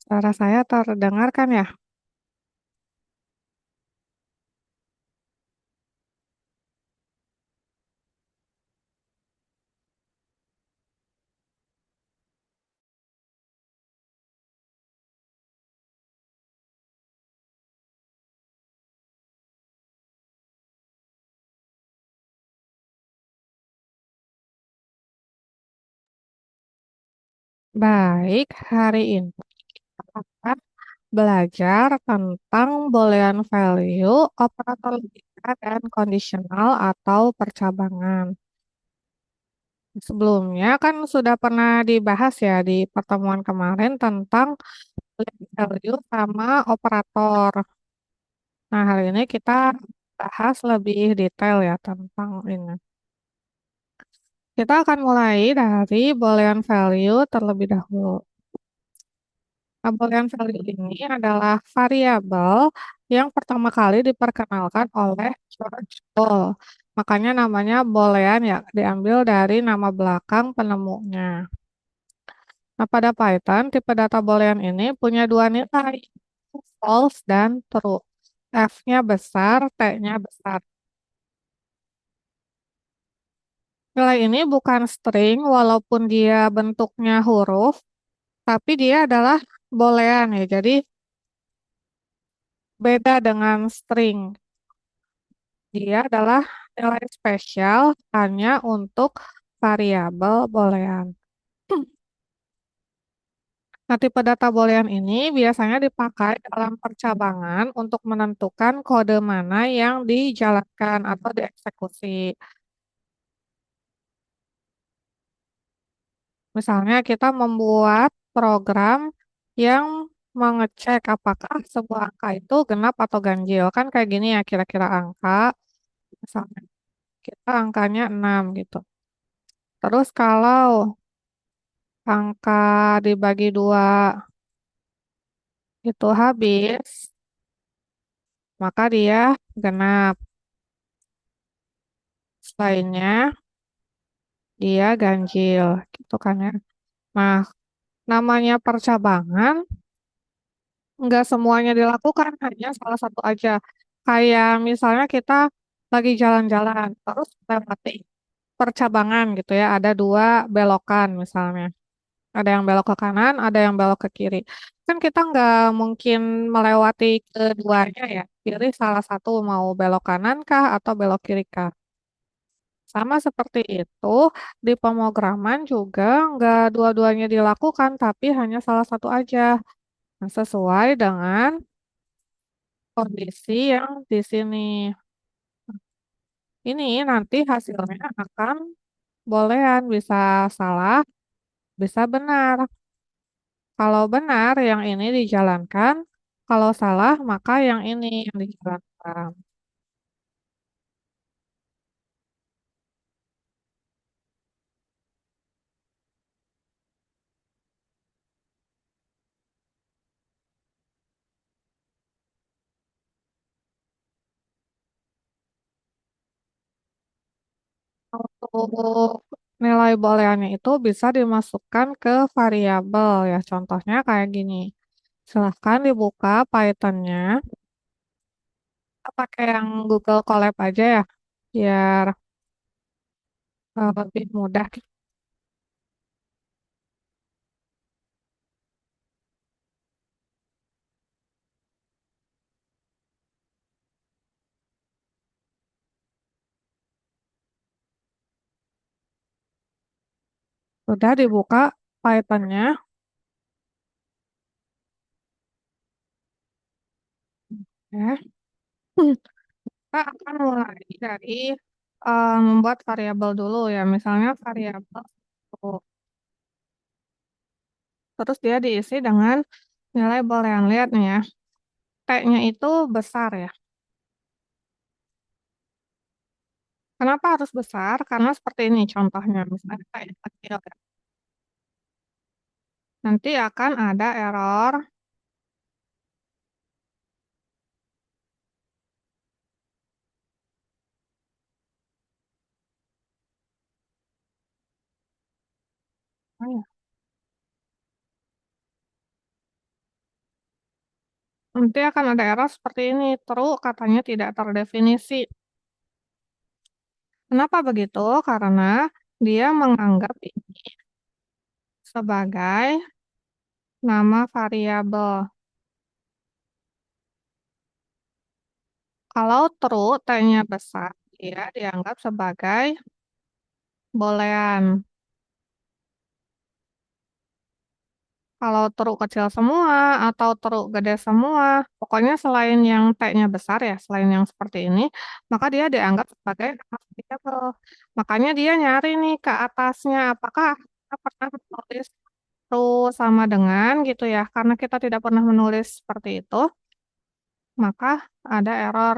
Suara saya terdengarkan ya? Baik, hari ini kita akan belajar tentang boolean value, operator logika, dan kondisional atau percabangan. Sebelumnya kan sudah pernah dibahas ya di pertemuan kemarin tentang boolean value sama operator. Nah, hari ini kita bahas lebih detail ya tentang ini. Kita akan mulai dari boolean value terlebih dahulu. Boolean value ini adalah variabel yang pertama kali diperkenalkan oleh George Boole. Makanya namanya boolean ya, diambil dari nama belakang penemunya. Nah, pada Python, tipe data boolean ini punya dua nilai, false dan true. F-nya besar, T-nya besar. Nilai ini bukan string walaupun dia bentuknya huruf, tapi dia adalah boolean ya. Jadi beda dengan string. Dia adalah nilai spesial hanya untuk variabel boolean. Nah, tipe data boolean ini biasanya dipakai dalam percabangan untuk menentukan kode mana yang dijalankan atau dieksekusi. Misalnya kita membuat program yang mengecek apakah sebuah angka itu genap atau ganjil. Kan kayak gini ya kira-kira angka. Misalnya kita angkanya 6 gitu. Terus kalau angka dibagi dua itu habis, maka dia genap. Selainnya dia ganjil, gitu kan ya. Nah, namanya percabangan, nggak semuanya dilakukan, hanya salah satu aja. Kayak misalnya kita lagi jalan-jalan, terus lewati percabangan gitu ya, ada dua belokan misalnya. Ada yang belok ke kanan, ada yang belok ke kiri. Kan kita nggak mungkin melewati keduanya ya. Pilih salah satu mau belok kanan kah atau belok kiri kah. Sama seperti itu, di pemrograman juga nggak dua-duanya dilakukan, tapi hanya salah satu aja. Nah, sesuai dengan kondisi yang di sini. Ini nanti hasilnya akan bolehan, bisa salah, bisa benar. Kalau benar, yang ini dijalankan. Kalau salah, maka yang ini yang dijalankan. Untuk nilai booleannya itu bisa dimasukkan ke variabel ya. Contohnya kayak gini. Silahkan dibuka Python-nya. Kita pakai yang Google Colab aja ya, biar lebih mudah. Sudah dibuka Python-nya. Ya. Kita akan mulai dari membuat variabel dulu ya. Misalnya variabel satu. Terus dia diisi dengan nilai boolean. Lihat nih ya. T-nya itu besar ya. Kenapa harus besar? Karena seperti ini contohnya. Misalnya kayak kecil ya. Nanti akan ada error. Oh ya. Nanti akan ada error seperti ini, true katanya tidak terdefinisi. Kenapa begitu? Karena dia menganggap ini sebagai nama variabel. Kalau true, T-nya besar, dia dianggap sebagai boolean. Kalau true kecil semua atau true gede semua, pokoknya selain yang T-nya besar ya, selain yang seperti ini, maka dia dianggap sebagai variabel. Makanya dia nyari nih ke atasnya, apakah kita pernah menulis true sama dengan gitu ya. Karena kita tidak pernah menulis seperti itu, maka ada error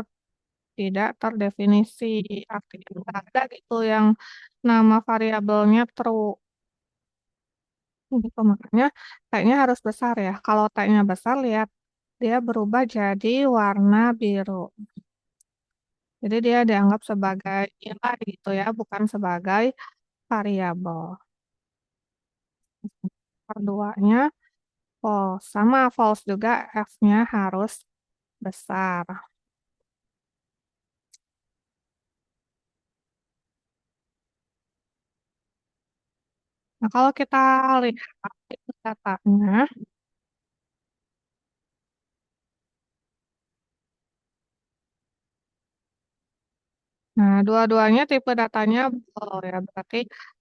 tidak terdefinisi. Artinya nggak ada gitu yang nama variabelnya true. Gitu, makanya T-nya harus besar ya. Kalau T-nya besar, lihat dia berubah jadi warna biru. Jadi dia dianggap sebagai nilai gitu ya, bukan sebagai variabel. Keduanya false. Sama false juga F-nya harus besar. Nah, kalau kita lihat itu datanya, nah dua-duanya tipe datanya ya berarti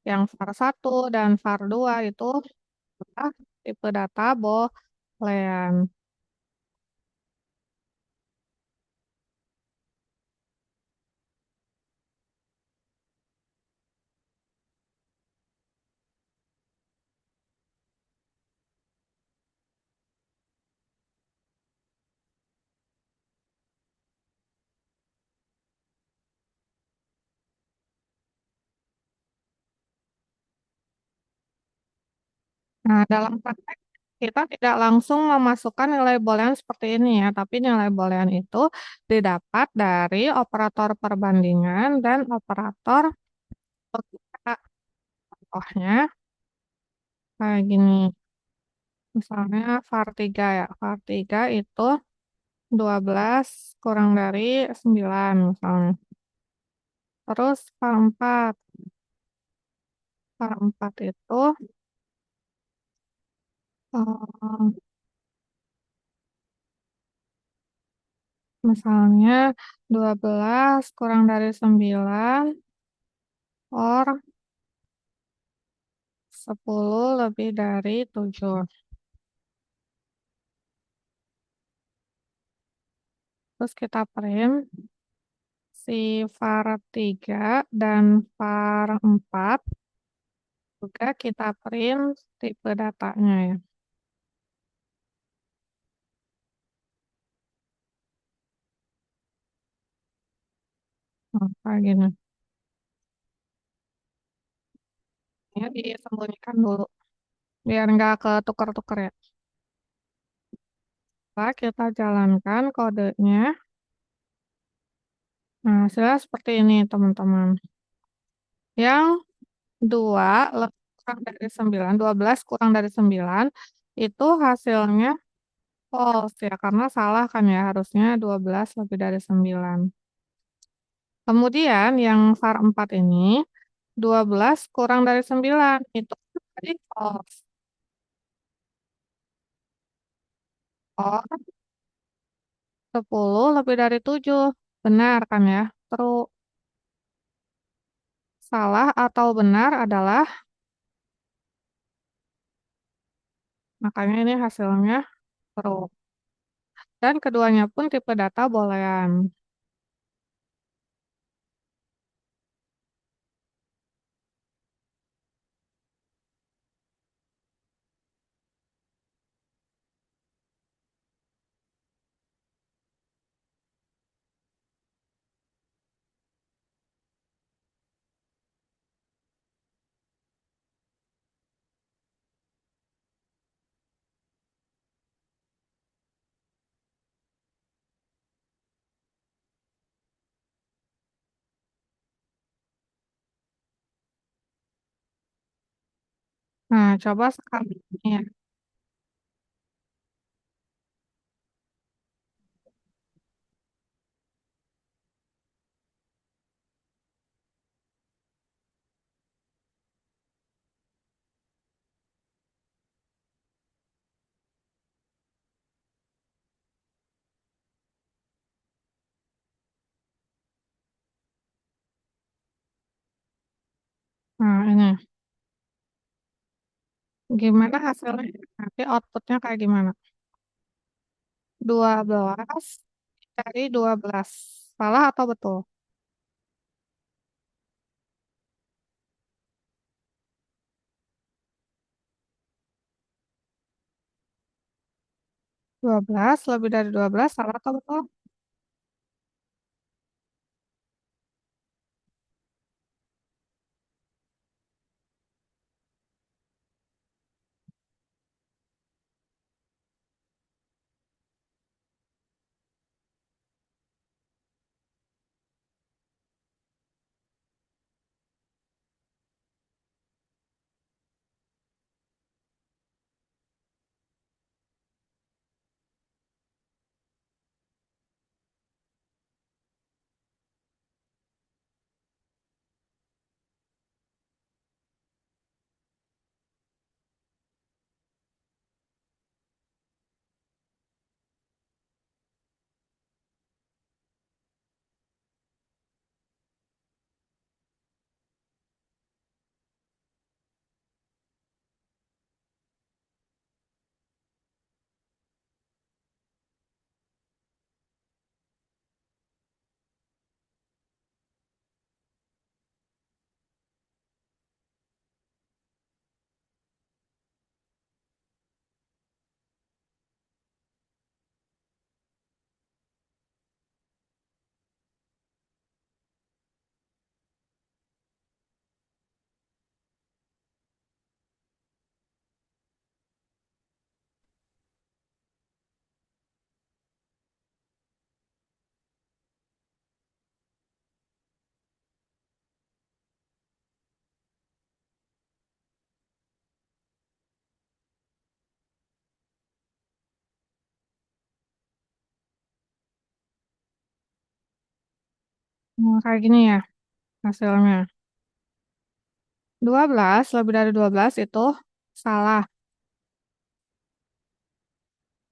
yang var 1 dan var 2 itu adalah tipe data boolean. Nah, dalam praktek kita tidak langsung memasukkan nilai boolean seperti ini ya, tapi nilai boolean itu didapat dari operator perbandingan dan operator logika. Contohnya kayak gini, misalnya var 3 ya, var 3 itu 12 kurang dari 9 misalnya. Terus var 4 itu eh, misalnya 12 kurang dari 9 or 10 lebih dari 7. Terus kita print si var 3 dan var 4 juga kita print tipe datanya ya. Kayak gini. Ya disembunyikan dulu biar nggak ketukar-tukar ya. Nah, kita jalankan kodenya. Nah, hasilnya seperti ini teman-teman. Yang 2 kurang dari 9, 12 kurang dari 9 itu hasilnya false ya, karena salah kan ya, harusnya 12 lebih dari 9. Kemudian yang var 4 ini 12 kurang dari 9 itu tadi false. Oh, 10 lebih dari 7. Benar kan ya? True. Salah atau benar adalah, makanya ini hasilnya true. Dan keduanya pun tipe data boolean. Nah, coba sekali. Ya. ini gimana hasilnya? Nanti outputnya kayak gimana? 12 dari 12. Salah atau betul? 12 lebih dari 12. Salah atau betul? Kayak gini ya hasilnya. 12 lebih dari 12 itu salah.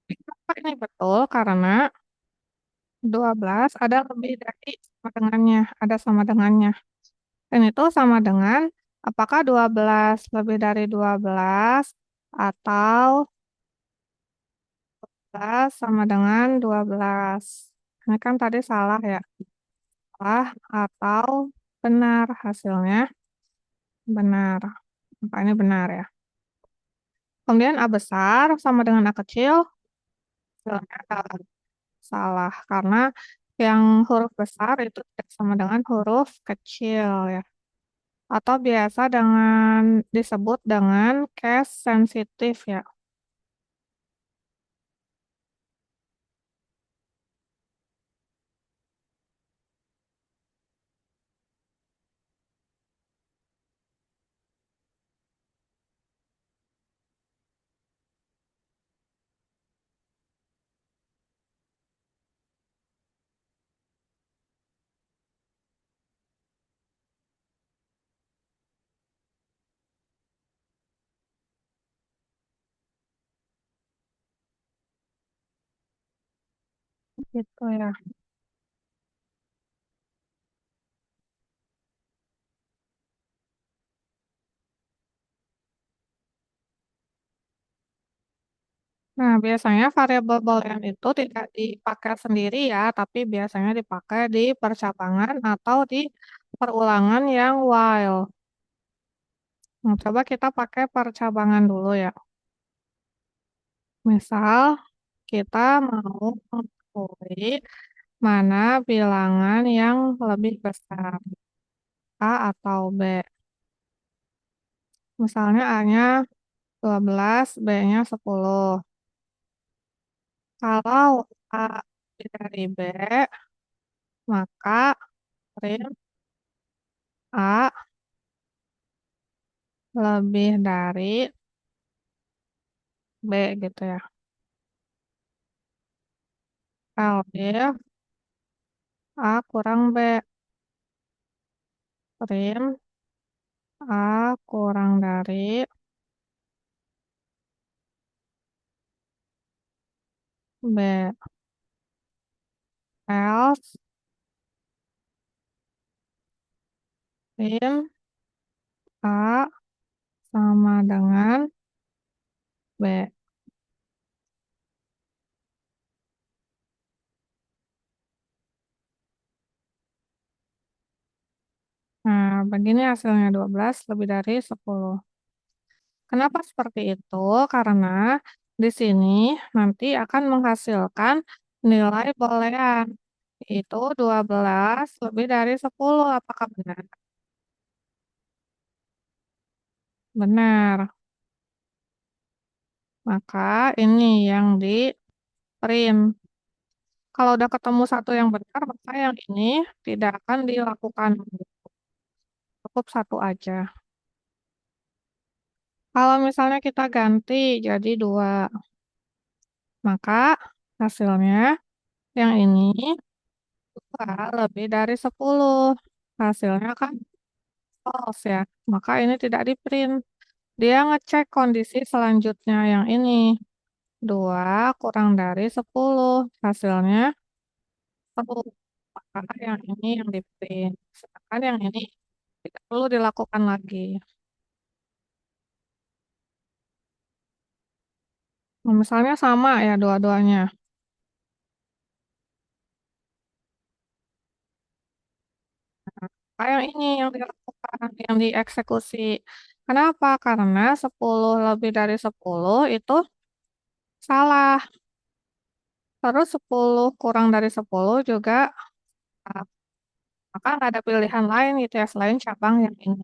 Kenapa ini betul? Karena 12 ada lebih dari sama dengannya. Ada sama dengannya. Dan itu sama dengan apakah 12 lebih dari 12 atau 12 sama dengan 12. Ini kan tadi salah ya. Salah atau benar hasilnya? Benar. Maka ini benar ya. Kemudian A besar sama dengan A kecil. Hasilnya adalah salah. Karena yang huruf besar itu tidak sama dengan huruf kecil ya. Atau biasa dengan disebut dengan case sensitif ya. Gitu ya. Nah, biasanya variabel boolean itu tidak dipakai sendiri ya, tapi biasanya dipakai di percabangan atau di perulangan yang while. Nah, coba kita pakai percabangan dulu ya. Misal, kita mau mengetahui mana bilangan yang lebih besar, A atau B. Misalnya A-nya 12, B-nya 10. Kalau A lebih dari B, maka prim A lebih dari B gitu ya. Kalau A kurang B, prim A kurang dari B, else prim A sama dengan B. Nah, begini hasilnya 12 lebih dari 10. Kenapa seperti itu? Karena di sini nanti akan menghasilkan nilai boolean, yaitu 12 lebih dari 10. Apakah benar? Benar. Maka ini yang di print. Kalau udah ketemu satu yang benar, maka yang ini tidak akan dilakukan. Cukup satu aja. Kalau misalnya kita ganti jadi dua, maka hasilnya yang ini dua lebih dari 10. Hasilnya kan false ya. Maka ini tidak di print. Dia ngecek kondisi selanjutnya yang ini. 2 kurang dari 10. Hasilnya 10. Maka yang ini yang di print. Sedangkan yang ini tidak perlu dilakukan lagi. Nah, misalnya sama ya dua-duanya. Yang ini yang dilakukan, yang dieksekusi. Kenapa? Karena 10 lebih dari 10 itu salah. Terus 10 kurang dari 10 juga salah. Maka nggak ada pilihan lain gitu ya selain cabang yang ini.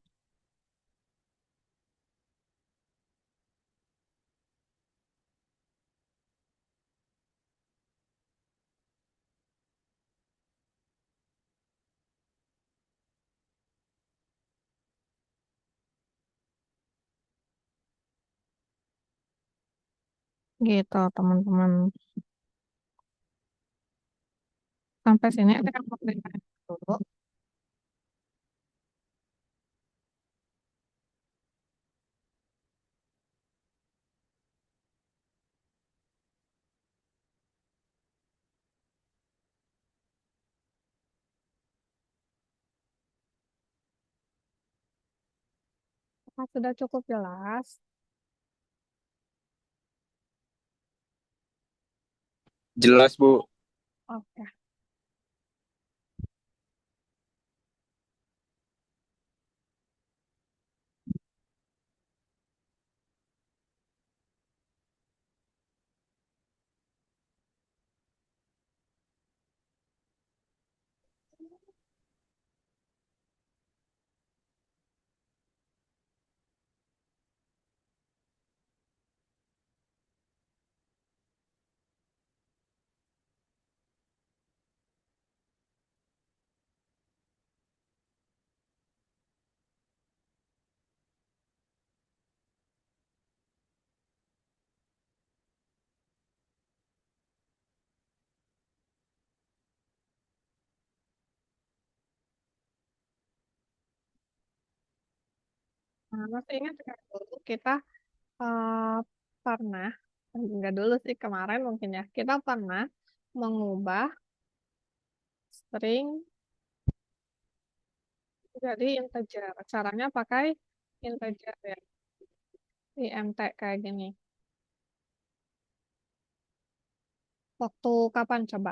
Gitu teman-teman. Sampai sini ada yang mau ditanyakan dulu. Apa sudah cukup jelas? Jelas, Bu. Oke. Nah, masih ingat nggak dulu kita eh, pernah, nggak dulu sih kemarin mungkin ya, kita pernah mengubah string jadi integer. Caranya pakai integer ya, INT kayak gini. Waktu kapan coba?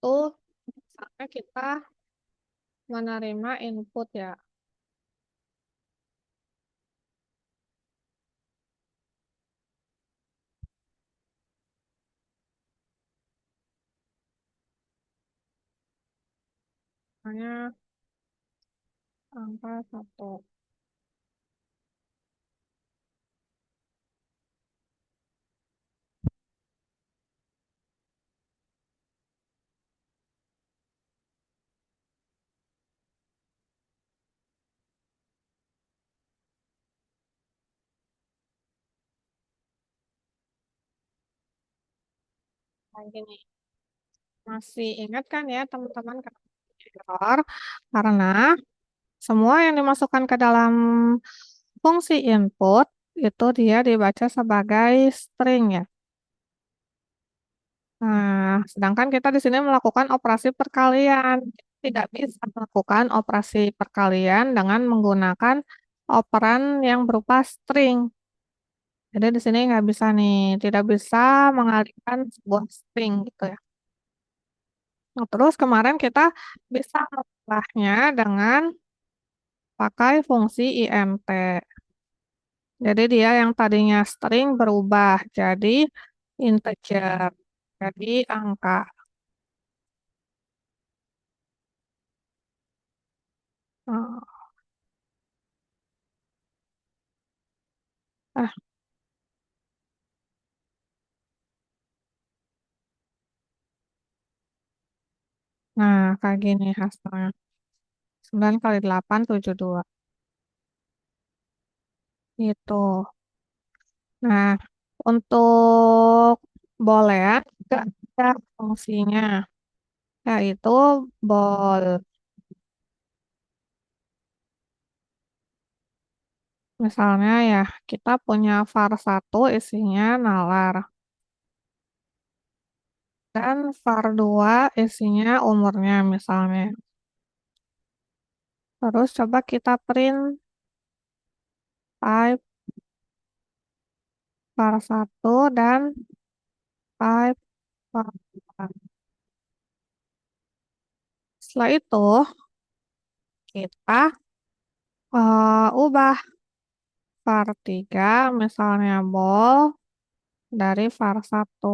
Tuh, misalnya kita menerima input ya. Misalnya angka satu. Kayak gini. Masih ingat kan ya teman-teman kenapa error? Karena semua yang dimasukkan ke dalam fungsi input itu dia dibaca sebagai string ya. Nah, sedangkan kita di sini melakukan operasi perkalian. Tidak bisa melakukan operasi perkalian dengan menggunakan operan yang berupa string. Jadi di sini nggak bisa nih, tidak bisa mengalihkan sebuah string gitu ya. Nah, terus kemarin kita bisa mengubahnya dengan pakai fungsi int. Jadi dia yang tadinya string berubah jadi integer, jadi angka. Nah, eh, nah, kayak gini hasilnya. 9 kali 8, 72. Itu. Nah, untuk boolean juga ada fungsinya, yaitu bol. Misalnya ya, kita punya var 1 isinya nalar. Dan var 2 isinya umurnya misalnya. Terus coba kita print type var 1 dan type var 2. Setelah itu, kita ubah var 3 misalnya bol dari var 1.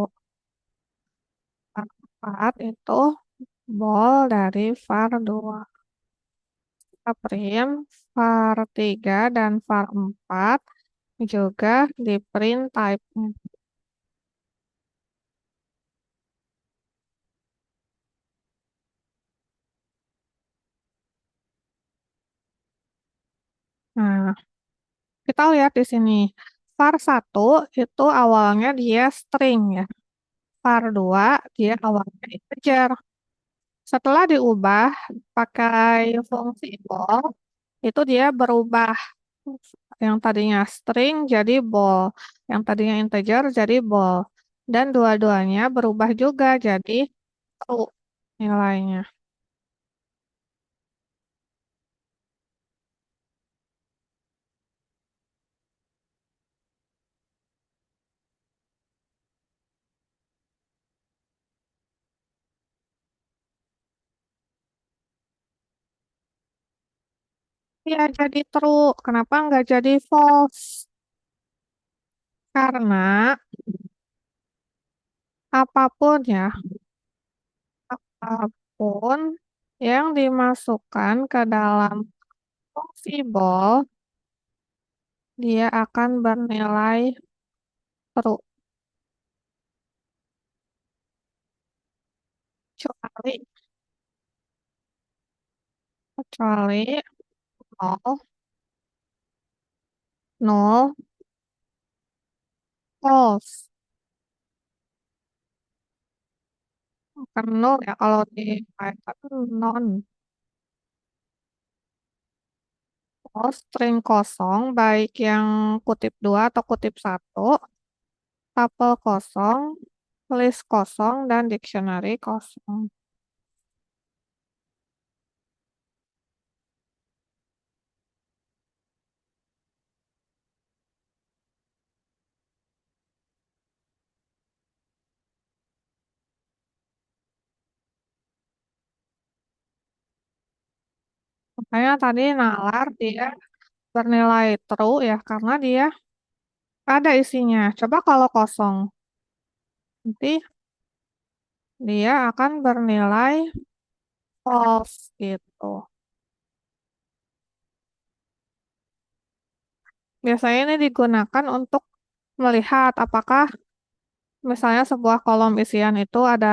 Var 4 itu bol dari var 2. Kita print var 3 dan var 4 juga di print type-nya. Nah, kita lihat di sini. var 1 itu awalnya dia string ya. var 2 dia awalnya integer. Setelah diubah pakai fungsi bol, itu dia berubah. Yang tadinya string jadi bol. Yang tadinya integer jadi bol. Dan dua-duanya berubah juga jadi true nilainya. Ya jadi true. Kenapa nggak jadi false? Karena apapun ya, apapun yang dimasukkan ke dalam fungsi bol, dia akan bernilai true. Kecuali, kecuali nol, nol, false. Bukan nol ya kalau di Python non. Oh, string kosong, baik yang kutip 2 atau kutip 1, tuple kosong, list kosong, dan dictionary kosong. Makanya tadi nalar dia bernilai true ya, karena dia ada isinya. Coba kalau kosong, nanti dia akan bernilai false gitu. Biasanya ini digunakan untuk melihat apakah misalnya sebuah kolom isian itu ada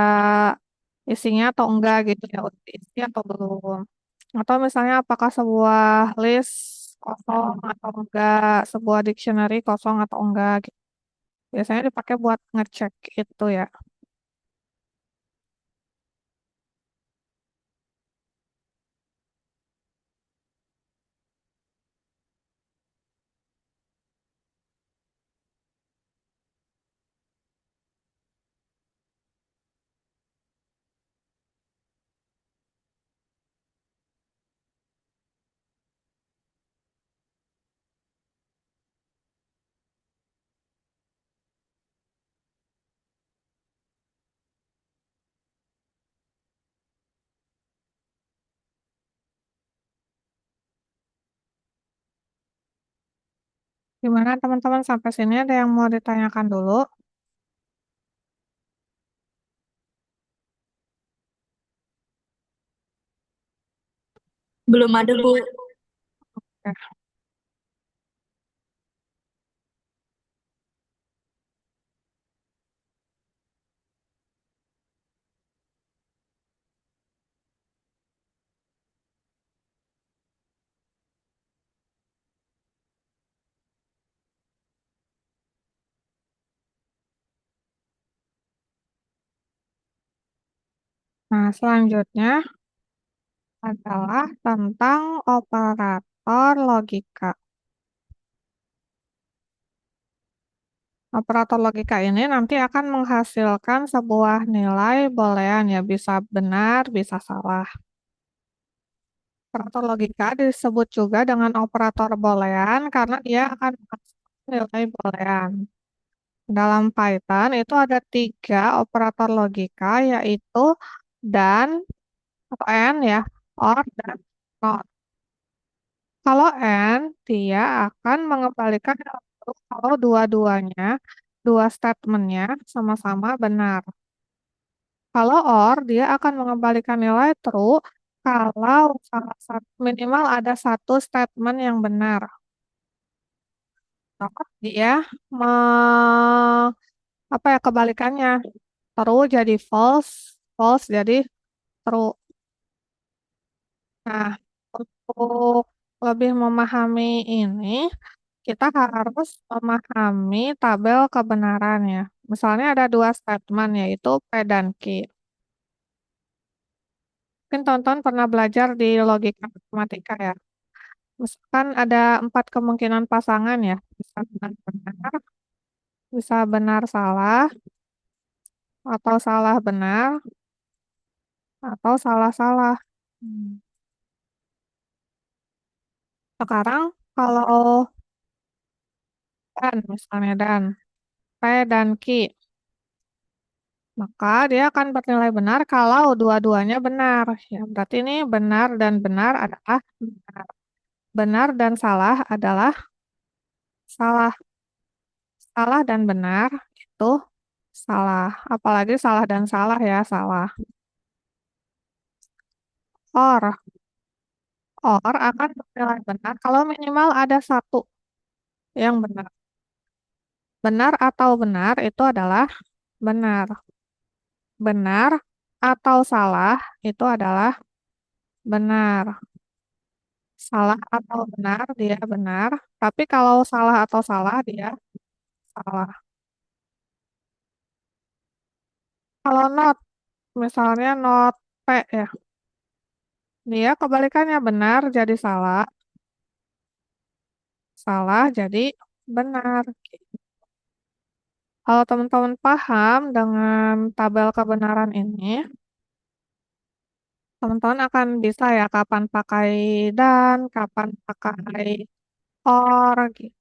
isinya atau enggak gitu ya, udah diisi atau belum. Atau misalnya apakah sebuah list kosong atau enggak, sebuah dictionary kosong atau enggak gitu. Biasanya dipakai buat ngecek itu ya. Gimana teman-teman sampai sini ada yang mau ditanyakan dulu? Belum ada, Bu. Oke. Nah, selanjutnya adalah tentang operator logika. Operator logika ini nanti akan menghasilkan sebuah nilai boolean ya, bisa benar, bisa salah. Operator logika disebut juga dengan operator boolean karena dia akan menghasilkan nilai boolean. Dalam Python itu ada tiga operator logika yaitu dan atau and ya, or dan not. Kalau and dia akan mengembalikan output kalau dua-duanya, dua statementnya sama-sama benar. Kalau or dia akan mengembalikan nilai true kalau salah satu minimal ada satu statement yang benar. Maka dia me, apa ya kebalikannya? True jadi false, false jadi true. Nah, untuk lebih memahami ini, kita harus memahami tabel kebenarannya. Misalnya ada dua statement yaitu P dan Q. Mungkin tonton pernah belajar di logika matematika ya. Misalkan ada empat kemungkinan pasangan ya. Bisa benar-benar, bisa benar salah, atau salah benar, atau salah-salah. Hmm. Sekarang kalau dan misalnya dan P dan Q, maka dia akan bernilai benar kalau dua-duanya benar. Ya, berarti ini benar dan benar adalah benar. Benar dan salah adalah salah. Salah dan benar itu salah. Apalagi salah dan salah ya, salah. Or, or akan bernilai benar kalau minimal ada satu yang benar. Benar atau benar itu adalah benar. Benar atau salah itu adalah benar. Salah atau benar dia benar. Tapi kalau salah atau salah dia salah. Kalau not, misalnya not P ya, dia kebalikannya benar jadi salah, salah jadi benar. Kalau teman-teman paham dengan tabel kebenaran ini, teman-teman akan bisa ya kapan pakai dan, kapan pakai or gitu.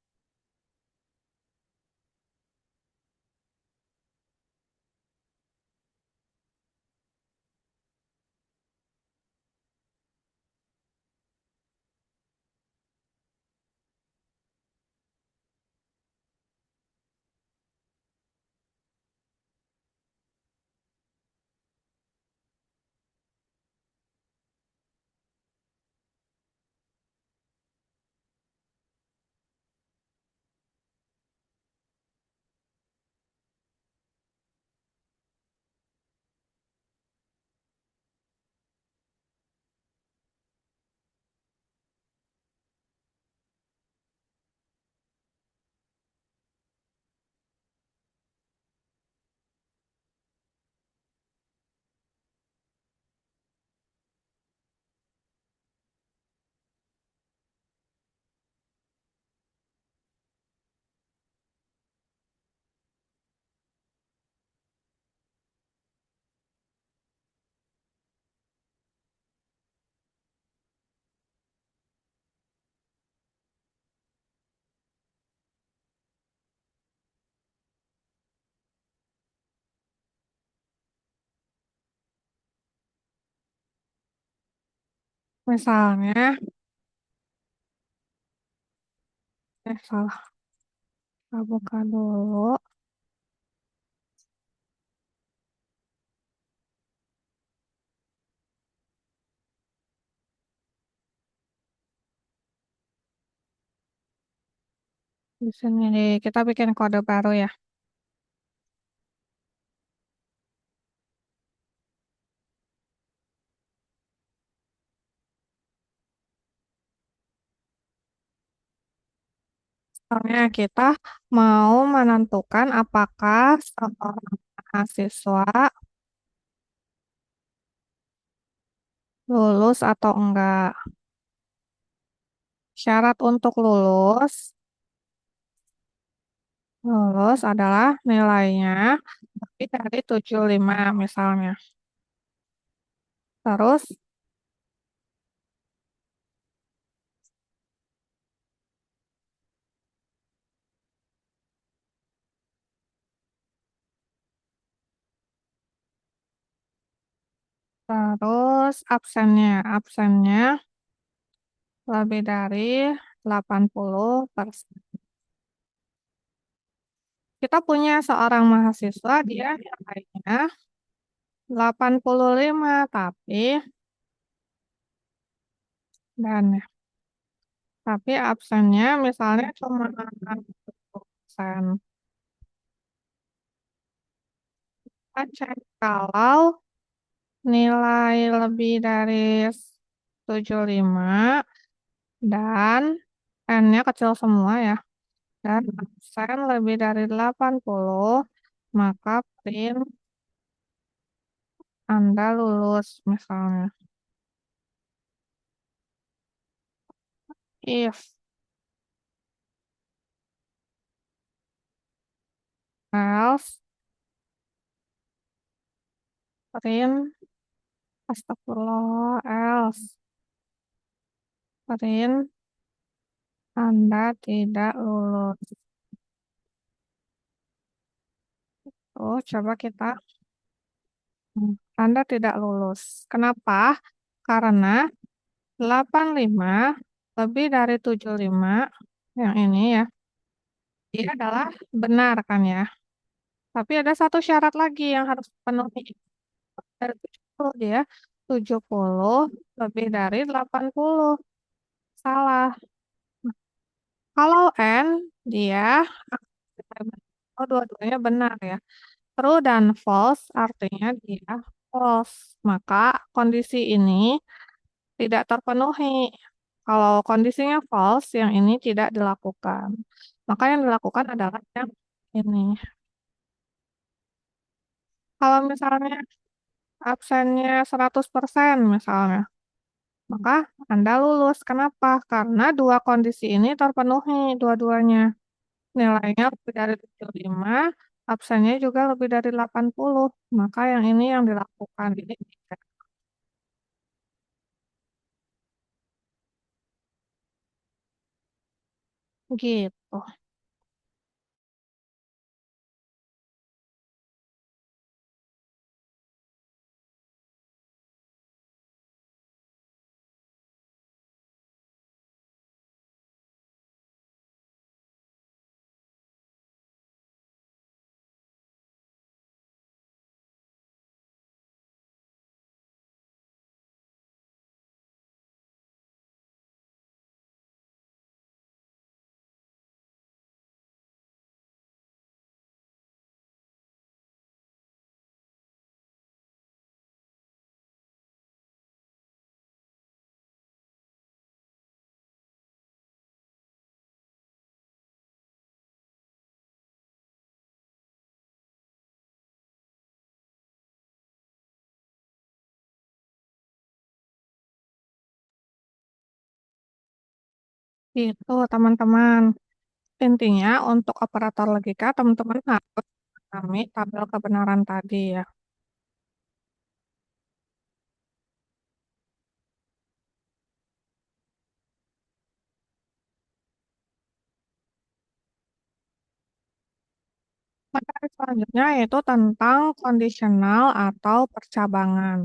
Misalnya, salah. Kita buka dulu. Di sini kita bikin kode baru ya. Misalnya kita mau menentukan apakah seorang mahasiswa lulus atau enggak. Syarat untuk lulus adalah nilainya lebih dari 75 misalnya. Terus, absennya lebih dari 80%. Kita punya seorang mahasiswa, dia nilainya 85, dan tapi absennya misalnya cuma 60%. Kita cek kalau nilai lebih dari 75 dan N-nya kecil semua ya, dan absen lebih dari 80, maka print Anda lulus misalnya. If else, print, astagfirullah, else, print Anda tidak lulus. Oh, coba kita, Anda tidak lulus. Kenapa? Karena 85 lebih dari 75, yang ini ya, dia adalah benar kan ya. Tapi ada satu syarat lagi yang harus dipenuhi. Dari 70 dia, 70 lebih dari 80. Salah. Kalau N, dia, oh dua-duanya benar ya. True dan false artinya dia false. Maka kondisi ini tidak terpenuhi. Kalau kondisinya false, yang ini tidak dilakukan. Maka yang dilakukan adalah yang ini. Kalau misalnya absennya 100% misalnya, maka Anda lulus. Kenapa? Karena dua kondisi ini terpenuhi dua-duanya. Nilainya lebih dari 75, absennya juga lebih dari 80. Maka yang ini yang dilakukan. Ini tidak. Gitu. Gitu, teman-teman. Intinya untuk operator logika, teman-teman harus memahami tabel kebenaran tadi ya. Materi selanjutnya yaitu tentang kondisional atau percabangan.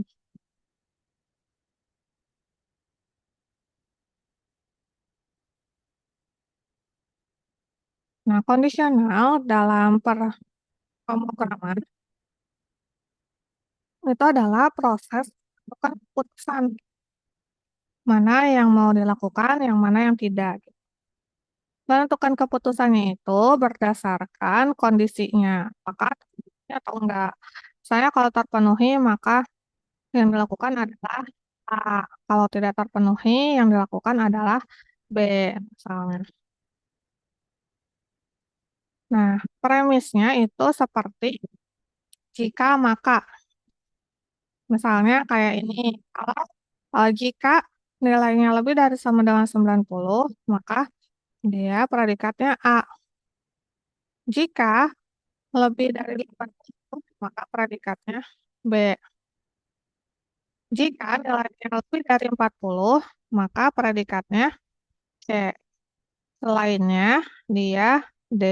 Nah, kondisional dalam pemrograman itu adalah proses bukan keputusan mana yang mau dilakukan, yang mana yang tidak. Menentukan keputusannya itu berdasarkan kondisinya, apakah terpenuhi atau enggak. Saya kalau terpenuhi, maka yang dilakukan adalah A. Kalau tidak terpenuhi, yang dilakukan adalah B, misalnya. Nah, premisnya itu seperti jika maka. Misalnya kayak ini, kalau jika nilainya lebih dari sama dengan 90, maka dia predikatnya A. Jika lebih dari 80, maka predikatnya B. Jika nilainya lebih dari 40, maka predikatnya C. Selainnya dia D.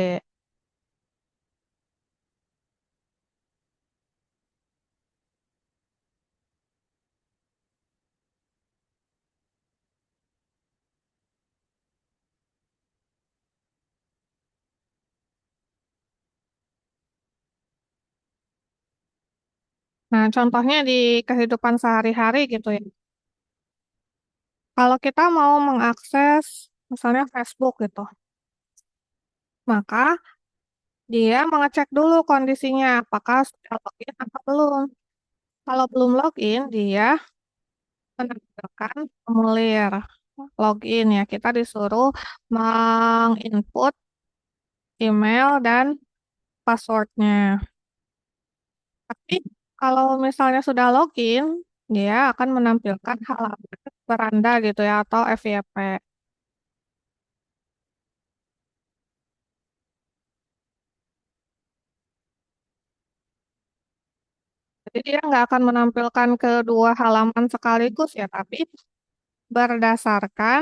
Nah, contohnya di kehidupan sehari-hari gitu ya. Kalau kita mau mengakses misalnya Facebook gitu, maka dia mengecek dulu kondisinya apakah sudah login atau belum. Kalau belum login, dia menampilkan formulir login ya. Kita disuruh menginput email dan passwordnya. Tapi kalau misalnya sudah login, dia akan menampilkan halaman beranda gitu ya atau FYP. Jadi dia nggak akan menampilkan kedua halaman sekaligus ya, tapi berdasarkan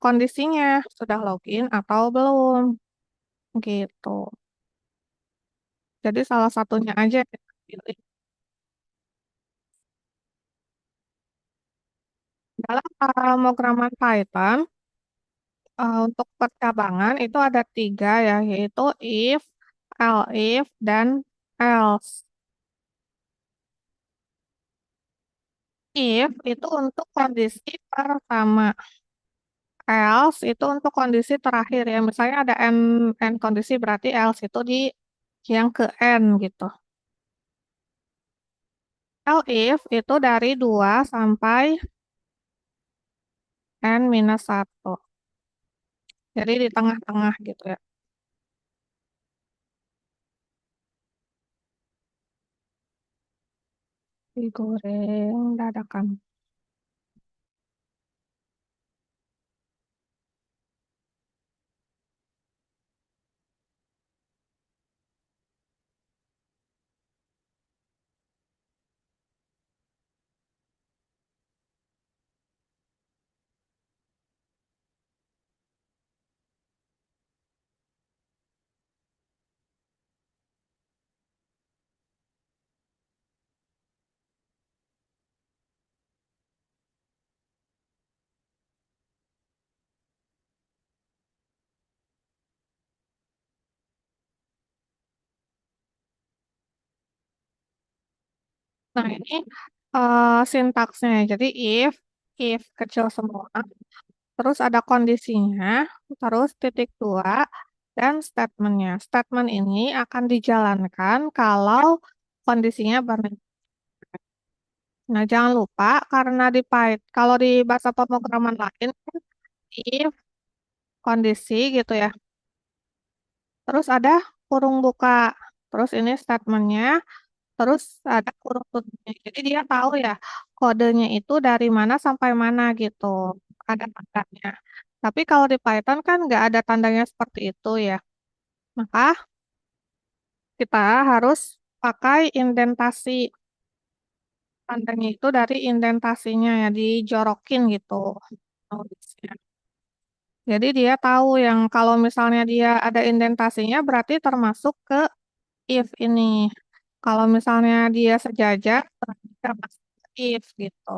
kondisinya sudah login atau belum gitu. Jadi salah satunya aja yang kita pilih. Dalam pemrograman Python untuk percabangan itu ada tiga ya, yaitu if, elif, dan else. If itu untuk kondisi pertama, else itu untuk kondisi terakhir ya. Misalnya ada n kondisi berarti else itu di yang ke n gitu. Elif itu dari 2 sampai n minus 1. Jadi di tengah-tengah gitu ya. Digoreng dadakan. Nah ini sintaksnya. Jadi if kecil semua. Terus ada kondisinya. Terus titik dua. Dan statementnya. Statement ini akan dijalankan kalau kondisinya benar. Nah, jangan lupa karena di Python, kalau di bahasa pemrograman lain, if kondisi gitu ya. Terus ada kurung buka. Terus ini statementnya. Terus ada kurung tutupnya. Jadi dia tahu ya kodenya itu dari mana sampai mana gitu. Ada tandanya. Tapi kalau di Python kan nggak ada tandanya seperti itu ya. Maka kita harus pakai indentasi. Tandanya itu dari indentasinya ya, dijorokin gitu. Nulisnya. Jadi dia tahu yang kalau misalnya dia ada indentasinya berarti termasuk ke if ini. Kalau misalnya dia sejajar berarti termasuk ke if gitu.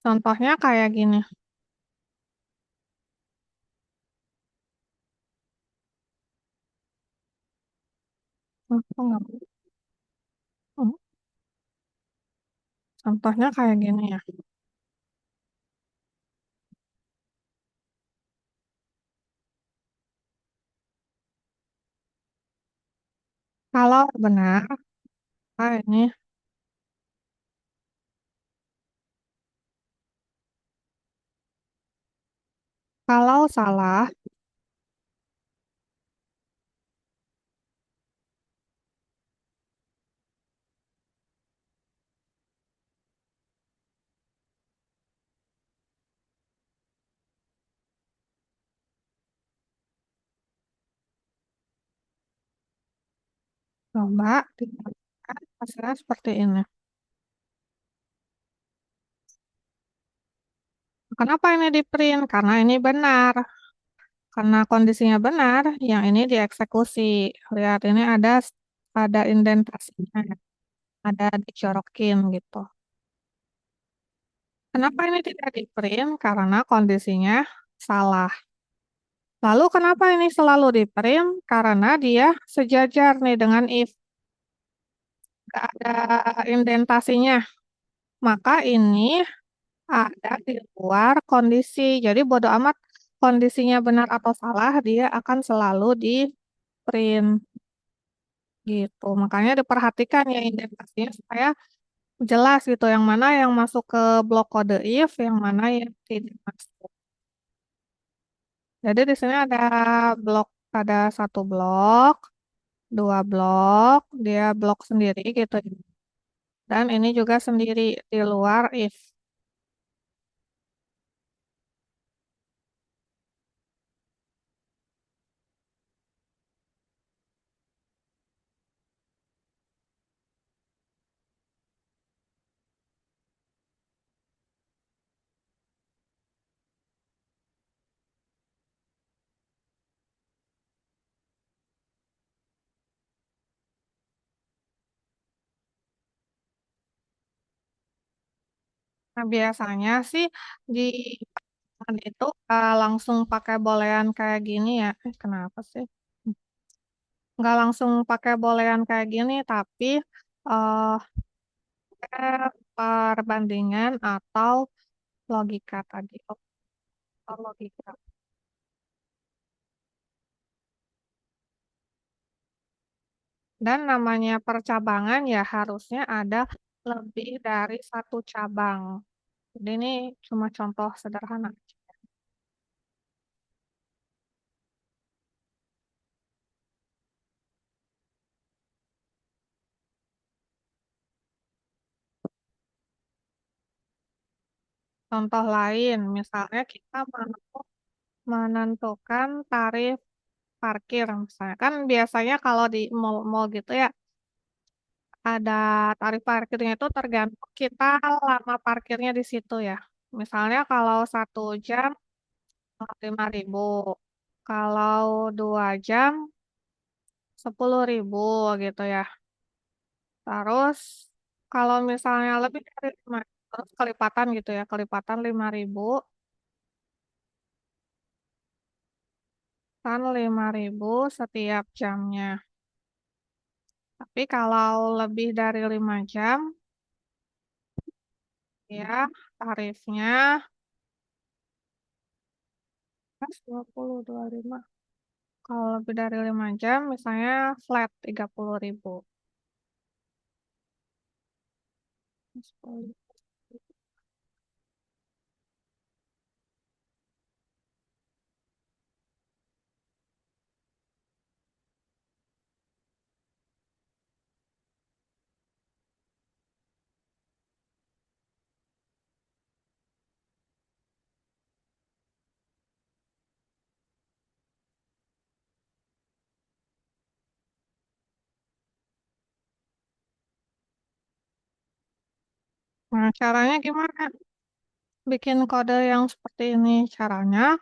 Contohnya kayak gini. Aku nggak. Hmm, Contohnya kayak gini ya. Kalau benar, ini. Kalau salah, coba dikatakan hasilnya seperti ini. Kenapa ini di print? Karena ini benar. Karena kondisinya benar, yang ini dieksekusi. Lihat, ini ada indentasinya, ada dicorokin gitu. Kenapa ini tidak di print? Karena kondisinya salah. Lalu kenapa ini selalu di print? Karena dia sejajar nih dengan if. Gak ada indentasinya. Maka ini ada di luar kondisi. Jadi bodo amat kondisinya benar atau salah, dia akan selalu di print gitu. Makanya diperhatikan ya indentasinya supaya jelas gitu yang mana yang masuk ke blok kode if, yang mana yang tidak masuk. Jadi di sini blok ada satu blok, dua blok, dia blok sendiri gitu. Dan ini juga sendiri di luar if. Nah, biasanya sih di itu langsung pakai bolehan kayak gini ya. Kenapa sih? Nggak langsung pakai bolehan kayak gini, tapi eh perbandingan atau logika tadi. Oh, logika. Dan namanya percabangan ya harusnya ada lebih dari satu cabang. Jadi ini cuma contoh sederhana. Contoh lain, misalnya kita mau menentukan tarif parkir. Misalnya kan biasanya kalau di mall-mall gitu ya, ada tarif parkirnya itu tergantung kita lama parkirnya di situ ya. Misalnya kalau 1 jam 5.000, kalau 2 jam 10.000 gitu ya. Terus kalau misalnya lebih dari 5, terus kelipatan gitu ya, kelipatan 5.000 kan 5.000 setiap jamnya. Tapi kalau lebih dari 5 jam ya tarifnya pas 20 25. Kalau lebih dari 5 jam, misalnya flat 30.000. Nah, caranya gimana? Bikin kode yang seperti ini. Caranya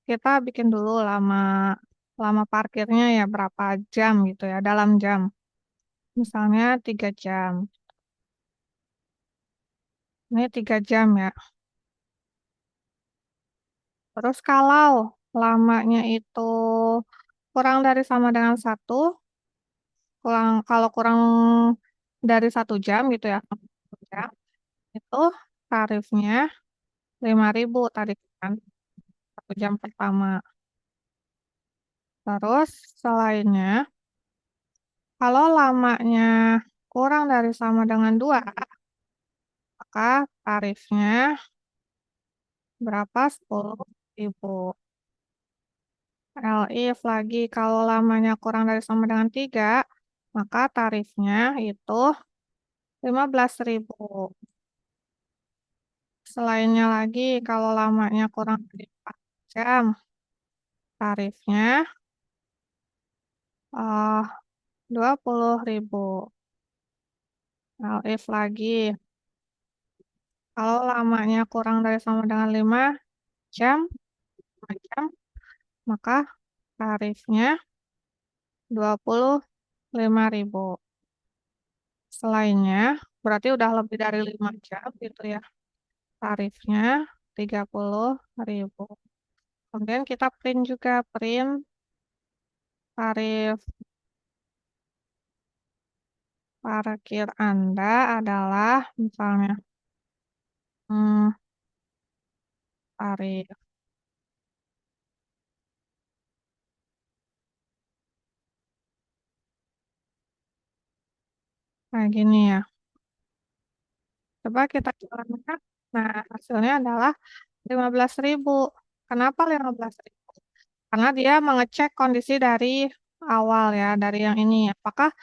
kita bikin dulu lama lama parkirnya ya berapa jam gitu ya, dalam jam. Misalnya 3 jam. Ini 3 jam ya. Terus kalau lamanya itu kurang dari sama dengan satu, kalau kurang dari 1 jam gitu ya, 1 jam, itu tarifnya 5.000 tadi kan, 1 jam pertama. Terus selainnya, kalau lamanya kurang dari sama dengan 2, maka tarifnya berapa? 10.000. LIF lagi, kalau lamanya kurang dari sama dengan 3, maka tarifnya itu 15.000. Selainnya lagi, kalau lamanya kurang dari 4 jam, tarifnya 20.000. LIF lagi, kalau lamanya kurang dari sama dengan 5 jam, 5 jam, maka tarifnya 25.000. Selainnya, berarti udah lebih dari 5 jam gitu ya. Tarifnya 30.000. Kemudian kita print juga, print tarif parkir Anda adalah misalnya hmm, tarif. Nah, gini ya. Coba kita jalankan. Nah, hasilnya adalah 15.000. Kenapa 15.000? Karena dia mengecek kondisi dari awal ya, dari yang ini. Apakah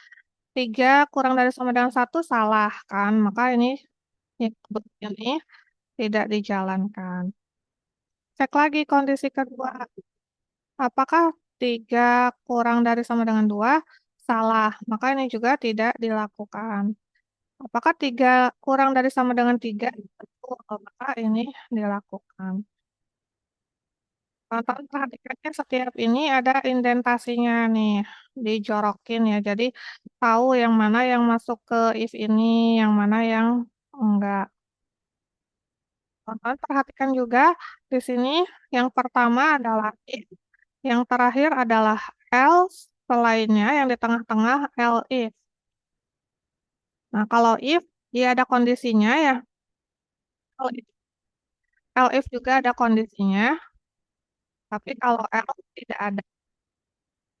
3 kurang dari sama dengan 1 salah kan? Maka ini tidak dijalankan. Cek lagi kondisi kedua. Apakah 3 kurang dari sama dengan 2 salah? Maka ini juga tidak dilakukan. Apakah 3 kurang dari sama dengan 3? Betul, maka ini dilakukan. Teman-teman perhatikannya setiap ini ada indentasinya nih, dijorokin ya. Jadi tahu yang mana yang masuk ke if ini, yang mana yang enggak. Teman-teman perhatikan juga di sini yang pertama adalah if, yang terakhir adalah else, selainnya yang di tengah-tengah else. Nah, kalau if dia ada kondisinya ya, kalau else juga ada kondisinya, tapi kalau else tidak ada.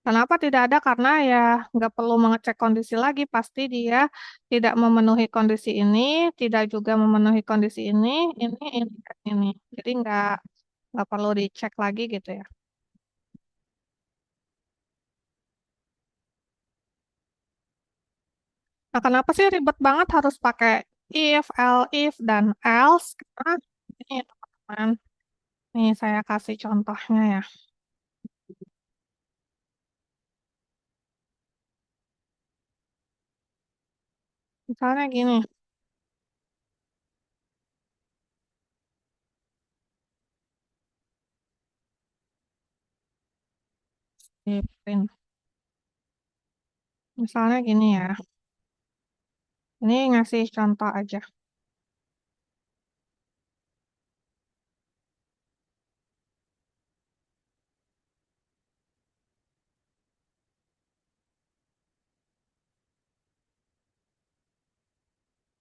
Kenapa tidak ada? Karena ya nggak perlu mengecek kondisi lagi, pasti dia tidak memenuhi kondisi ini, tidak juga memenuhi kondisi ini, dan ini. Jadi nggak perlu dicek lagi gitu ya. Nah, kenapa sih ribet banget harus pakai if, if, dan else? Karena ini teman-teman, nih saya kasih contohnya ya. Misalnya gini, di print. Misalnya gini ya, ini ngasih contoh aja.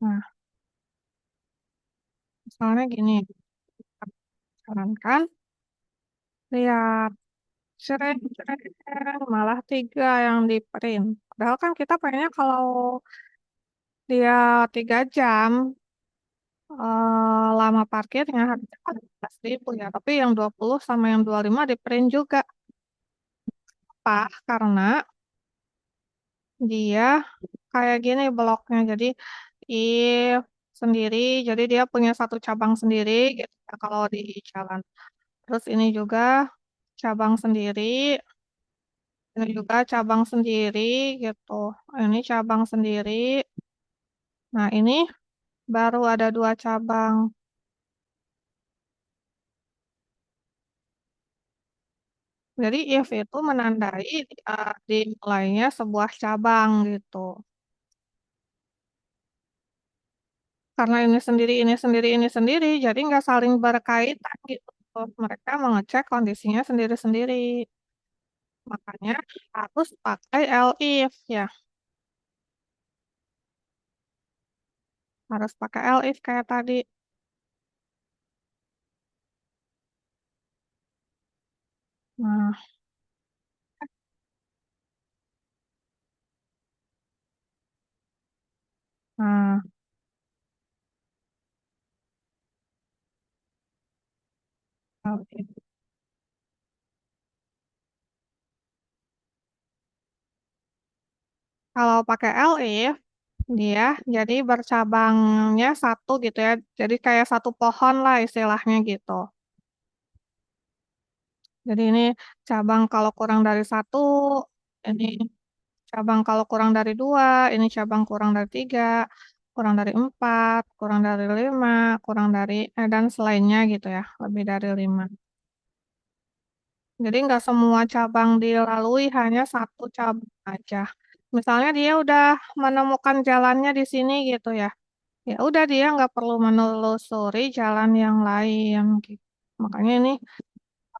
Nah, misalnya gini, sarankan, lihat. Sering, sering, malah 3 yang di print. Padahal kan kita pengennya kalau dia 3 jam lama parkirnya harusnya kan 15.000 ya. Tapi yang 20 sama yang 25 di print juga. Apa? Karena dia kayak gini bloknya. Jadi if sendiri, jadi dia punya satu cabang sendiri gitu ya, kalau di jalan. Terus ini juga cabang sendiri, ini juga cabang sendiri gitu. Ini cabang sendiri. Nah, ini baru ada 2 cabang. Jadi if itu menandai dimulainya sebuah cabang gitu. Karena ini sendiri, ini sendiri, ini sendiri, jadi nggak saling berkaitan gitu. Mereka mengecek kondisinya sendiri-sendiri. Makanya harus pakai elif ya. Harus pakai elif kayak tadi. Nah, nah, elif. Kalau pakai elif, dia jadi bercabangnya satu gitu ya. Jadi kayak satu pohon lah istilahnya gitu. Jadi ini cabang kalau kurang dari satu, ini cabang kalau kurang dari dua, ini cabang kurang dari tiga, kurang dari empat, kurang dari lima, kurang dari, dan selainnya gitu ya, lebih dari lima. Jadi nggak semua cabang dilalui, hanya satu cabang aja. Misalnya dia udah menemukan jalannya di sini gitu ya, ya udah dia nggak perlu menelusuri jalan yang lain gitu. Makanya ini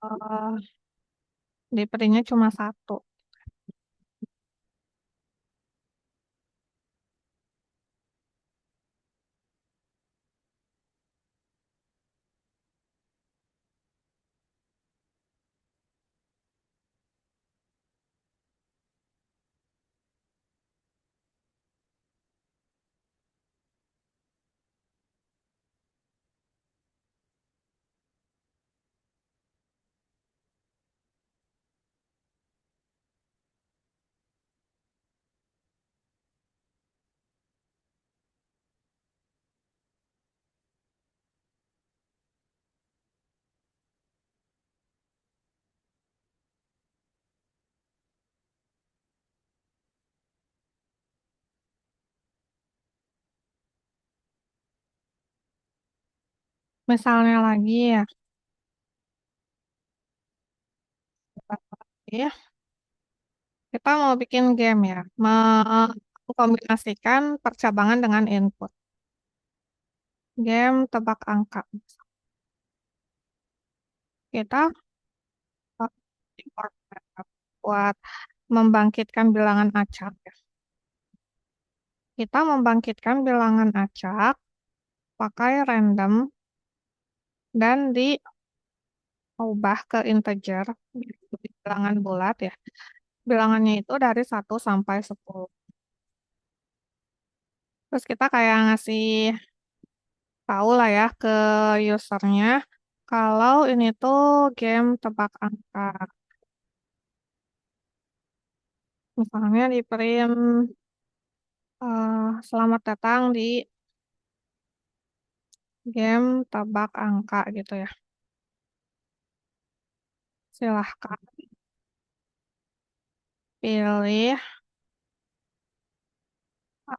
eh, diberinya cuma satu. Misalnya lagi ya, ya kita mau bikin game ya, mengkombinasikan percabangan dengan input. Game tebak angka. Kita import buat membangkitkan bilangan acak. Kita membangkitkan bilangan acak pakai random dan diubah ke integer, bilangan bulat ya. Bilangannya itu dari 1 sampai 10. Terus kita kayak ngasih tahu lah ya ke usernya kalau ini tuh game tebak angka. Misalnya di print selamat datang di game tebak angka gitu ya. Silahkan pilih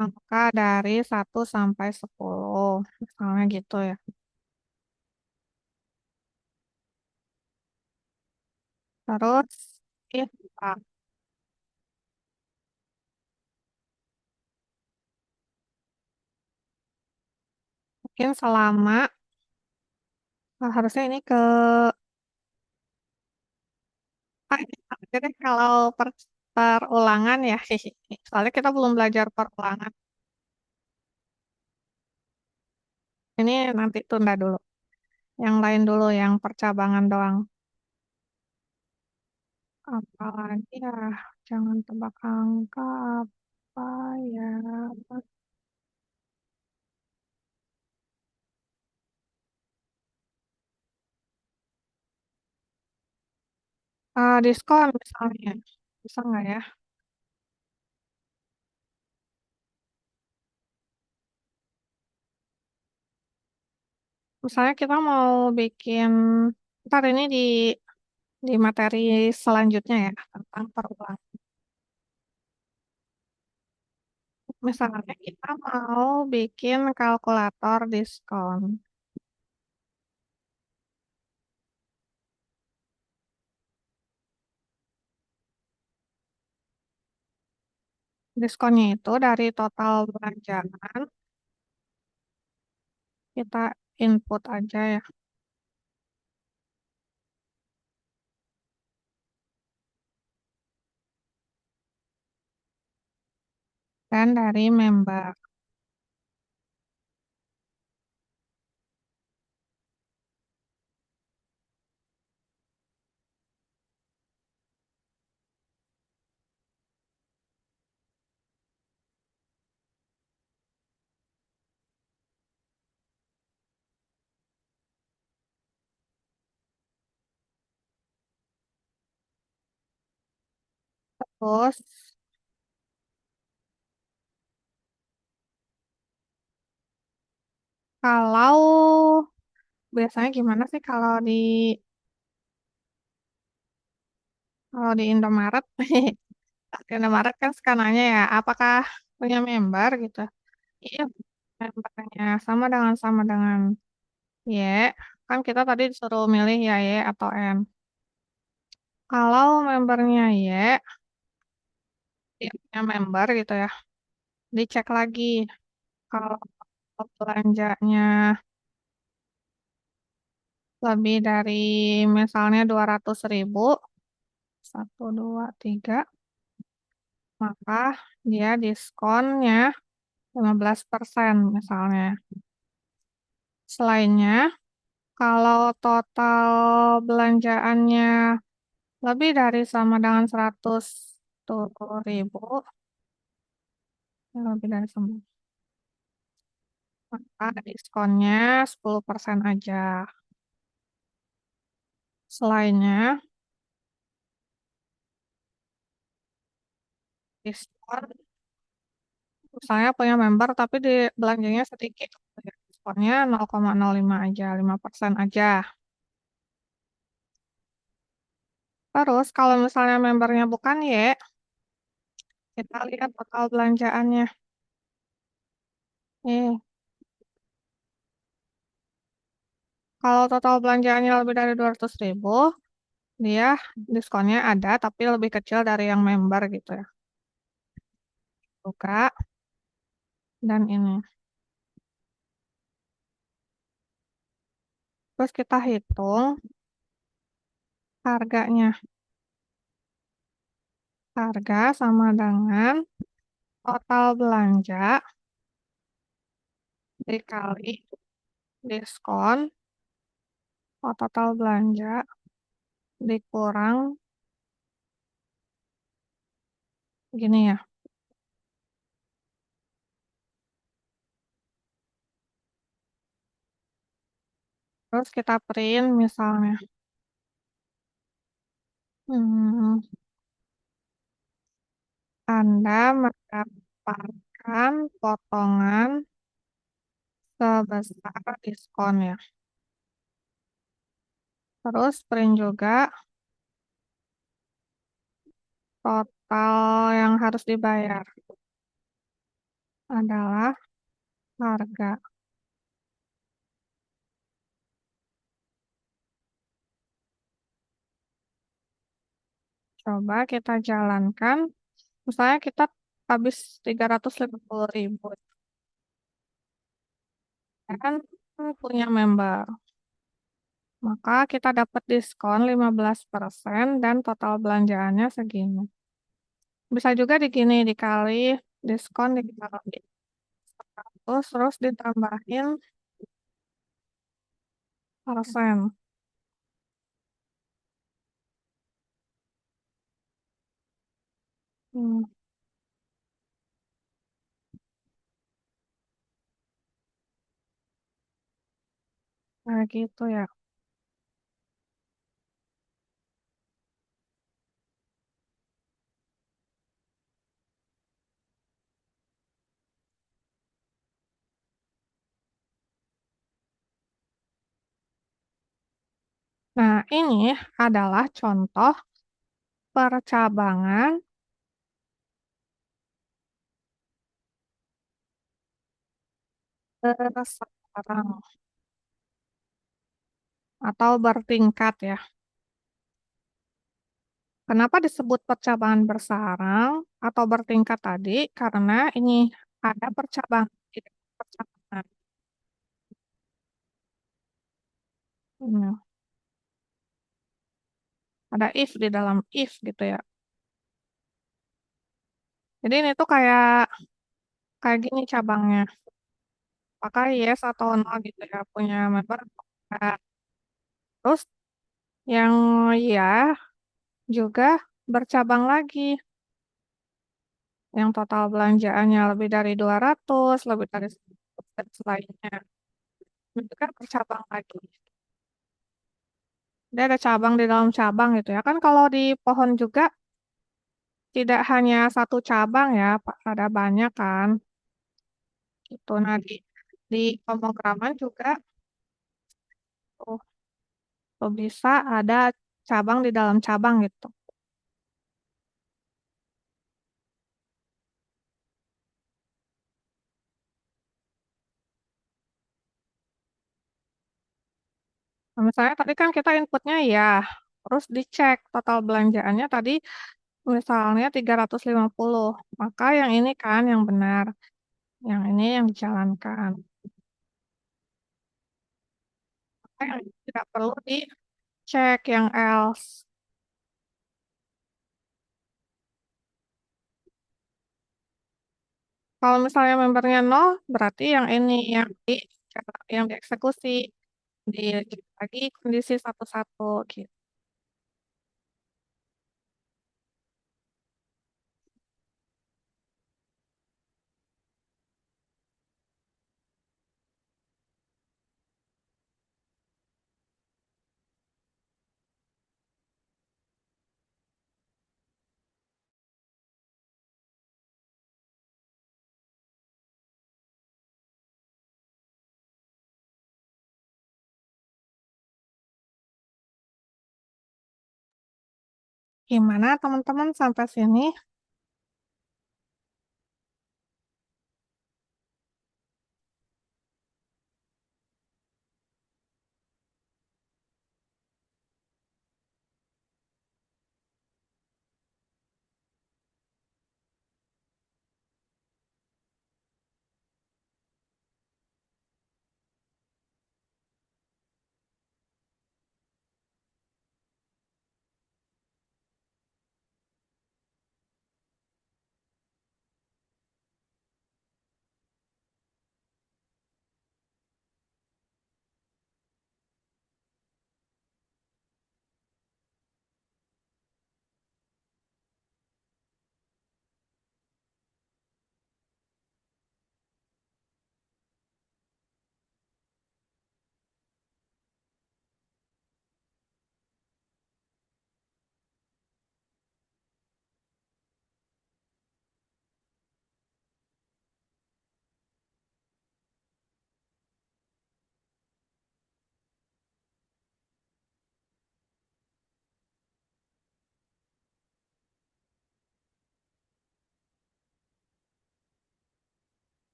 angka dari 1 sampai 10. Misalnya gitu ya. Terus kita mungkin selama harusnya ini ke jadi kalau perulangan ya. Soalnya kita belum belajar perulangan. Ini nanti tunda dulu. Yang lain dulu, yang percabangan doang. Apalagi ya, jangan tebak angka apa ya. Diskon misalnya. Bisa nggak ya? Misalnya kita mau bikin, ntar ini di materi selanjutnya ya, tentang perulangan. Misalnya kita mau bikin kalkulator diskon. Diskonnya itu dari total belanjaan, kita input aja ya. dan dari member. Terus kalau biasanya gimana sih kalau di Indomaret? Di Indomaret kan suka nanya ya, apakah punya member gitu? Iya, membernya sama dengan Y. Kan kita tadi disuruh milih ya Y atau N. Kalau membernya Y, dia punya member gitu ya, dicek lagi. Kalau belanjanya lebih dari misalnya 200.000, 1, 2, 3, maka dia diskonnya 15% misalnya. Selainnya, kalau total belanjaannya lebih dari sama dengan 100.000, lebih dari sama, maka diskonnya 10% aja. Selainnya, diskon, misalnya punya member tapi di belanjanya sedikit. Diskonnya 0,05 aja, 5% aja. Terus kalau misalnya membernya bukan Y, kita lihat total belanjaannya. Eh, kalau total belanjaannya lebih dari 200.000, dia diskonnya ada tapi lebih kecil dari yang member gitu ya. Buka dan ini. Terus kita hitung harganya. Harga sama dengan total belanja dikali diskon, total belanja dikurang gini ya. Terus kita print misalnya. Hmm, Anda mendapatkan potongan sebesar diskon ya. Terus print juga total yang harus dibayar adalah harga. Coba kita jalankan. Misalnya kita habis 350.000. Ya kan punya member. Maka kita dapat diskon 15% dan total belanjaannya segini. Bisa juga digini dikali diskon dikali 100 terus ditambahin persen. Hmm, Kayak gitu ya. Nah, ini adalah contoh percabangan bersekarang atau bertingkat ya. Kenapa disebut percabangan bersarang atau bertingkat tadi? Karena ini ada percabangan, tidak percabangan. Ini, ada if di dalam if gitu ya. Jadi ini tuh kayak kayak gini cabangnya. Apakah yes atau no gitu ya punya member atau enggak. Terus yang ya juga bercabang lagi. Yang total belanjaannya lebih dari 200, lebih dari 100, dan selainnya. Itu kan bercabang lagi. Dia ada cabang di dalam cabang gitu ya. Kan kalau di pohon juga tidak hanya satu cabang ya, Pak. Ada banyak kan. Gitu. Nah, di pemrograman juga tuh, tuh bisa ada cabang di dalam cabang gitu. Nah, misalnya tadi kan kita inputnya ya, terus dicek total belanjaannya tadi misalnya 350. Maka yang ini kan yang benar, yang ini yang dijalankan. Maka yang ini tidak perlu dicek yang else. Kalau misalnya membernya nol, berarti yang ini yang dieksekusi dicek lagi kondisi satu-satu gitu. Gimana teman-teman sampai sini?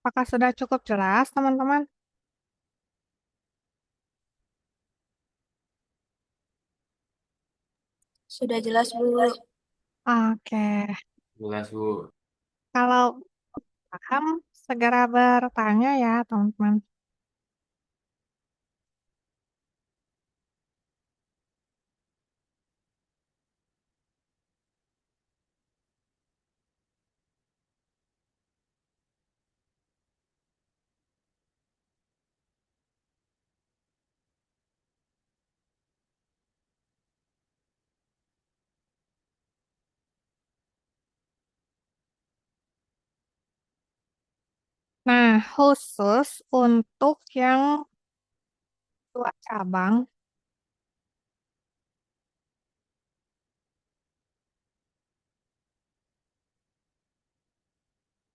Apakah sudah cukup jelas teman-teman? Sudah jelas, Bu. Oke, Jelas, Bu. kalau paham segera bertanya ya teman-teman. Nah, khusus untuk yang dua cabang,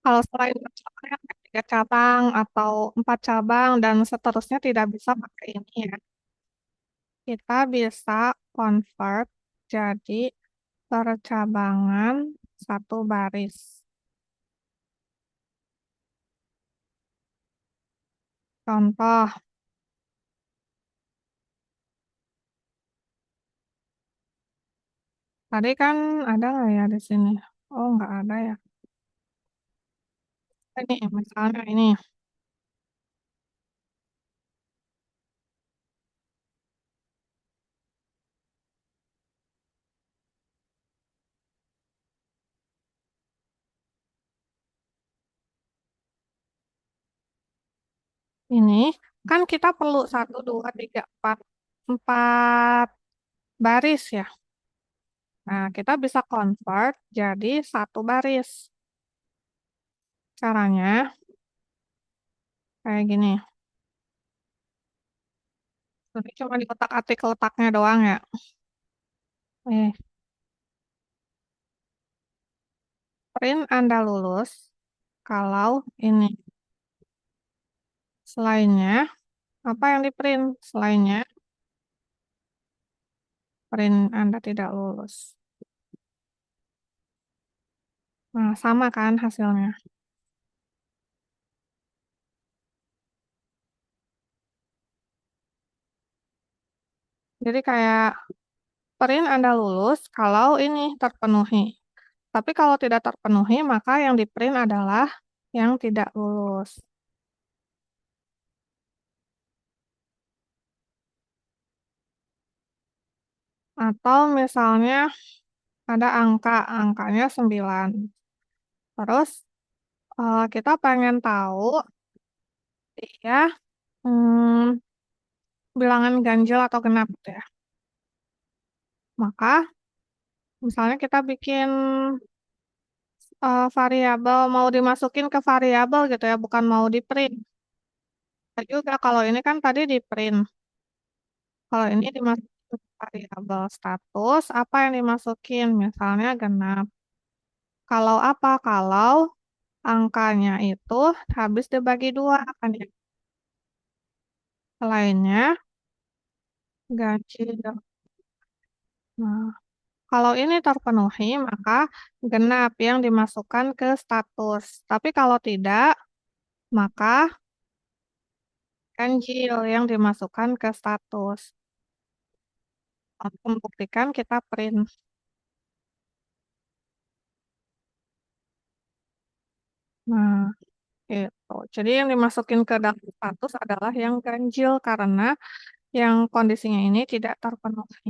kalau selain dua cabang, yang kayak tiga cabang atau empat cabang dan seterusnya tidak bisa pakai ini ya. Kita bisa convert jadi percabangan satu baris. Contoh, Tadi kan ada nggak ya di sini? Oh, nggak ada ya. Ini misalnya ini kan kita perlu satu, dua, tiga, empat, empat baris ya. Nah, kita bisa convert jadi satu baris. Caranya kayak gini. Ini cuma di kotak-atik letaknya doang ya. Eh, print Anda lulus kalau ini. Selainnya, apa yang di print? Selainnya, print Anda tidak lulus. Nah, sama kan hasilnya. Jadi kayak print Anda lulus kalau ini terpenuhi. Tapi kalau tidak terpenuhi, maka yang di print adalah yang tidak lulus. Atau misalnya ada angkanya 9. Terus kita pengen tahu dia hmm, bilangan ganjil atau genap gitu ya. Maka misalnya kita bikin variabel mau dimasukin ke variabel gitu ya, bukan mau di print. Nah, juga kalau ini kan tadi di print. Kalau ini dimasukin ke variabel status, apa yang dimasukin? Misalnya genap. Kalau apa? Kalau angkanya itu habis dibagi dua kan ya. Lainnya ganjil. Nah, kalau ini terpenuhi, maka genap yang dimasukkan ke status. Tapi kalau tidak, maka ganjil yang dimasukkan ke status. Untuk membuktikan kita print. Nah, itu. Jadi yang dimasukin ke daftar status adalah yang ganjil karena yang kondisinya ini tidak terpenuhi.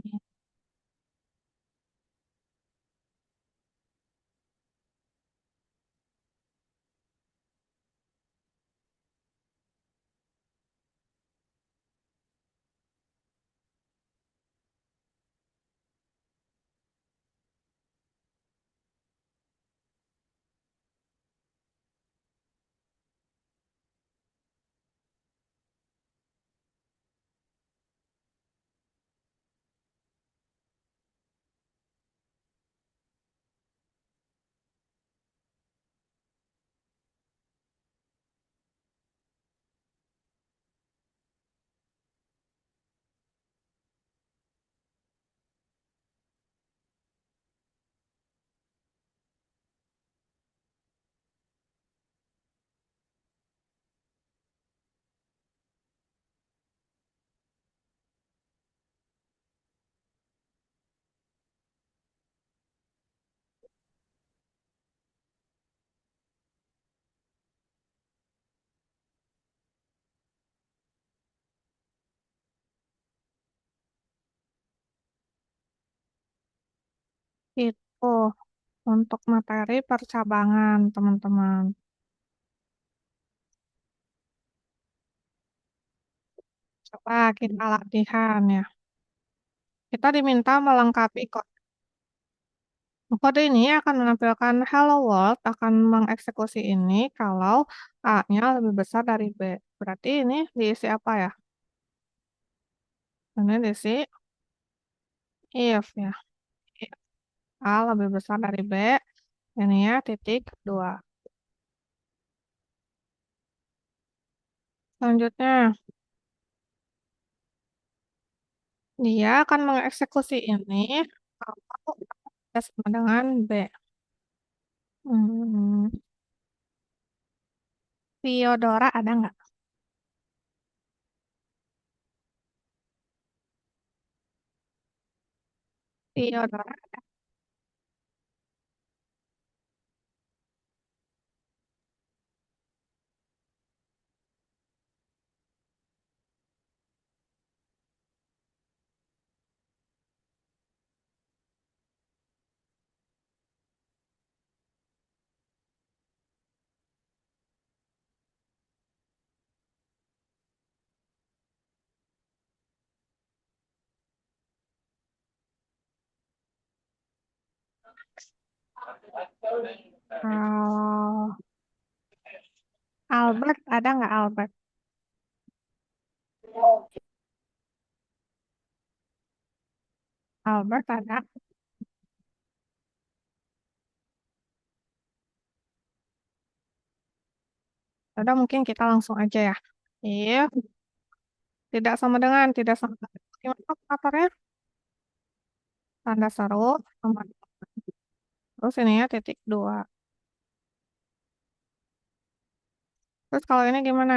Itu untuk materi percabangan, teman-teman. Coba kita latihan ya. Kita diminta melengkapi kode. Kode ini akan menampilkan Hello World akan mengeksekusi ini kalau A-nya lebih besar dari B. Berarti ini diisi apa ya? Ini diisi if ya. If A lebih besar dari B, ini ya titik 2. Selanjutnya, dia akan mengeksekusi ini kalau A sama dengan B. Hmm, Theodora ada nggak? Theodora. Kalau Albert, ada nggak Albert? Albert ada. Udah mungkin kita langsung aja ya. Iya, tidak sama dengan. Gimana operatornya? Tanda seru, sama. Terus ini ya titik dua. Terus kalau ini gimana?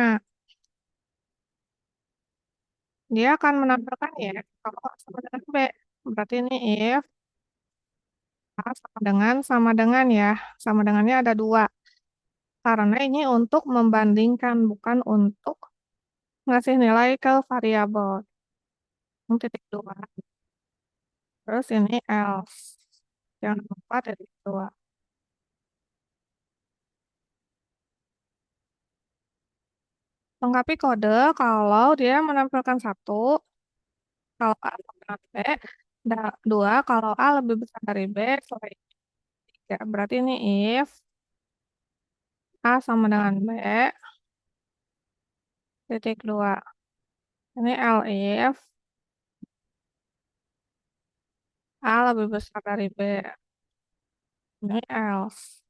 Dia akan menampilkan ya kalau A sama dengan B. Berarti ini if A sama dengan ya. Sama dengannya ada dua. Karena ini untuk membandingkan, bukan untuk ngasih nilai ke variabel. Ini titik dua. Terus ini else. Jangan lupa titik dua. Lengkapi kode kalau dia menampilkan satu, kalau A sama dengan B, dua, kalau A lebih besar dari B, selain tiga. Berarti ini if A sama dengan B, titik dua. Ini elif A lebih besar dari B. Ini else.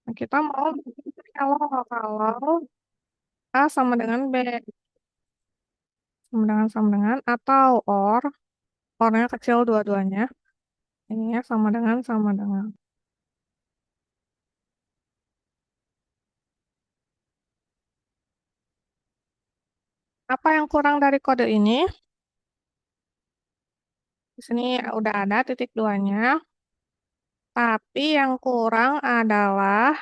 Nah, kita mau kalau A sama dengan B, sama dengan, atau ornya kecil dua-duanya. Ini ya sama dengan. Apa yang kurang dari kode ini? Di sini udah ada titik duanya, tapi yang kurang adalah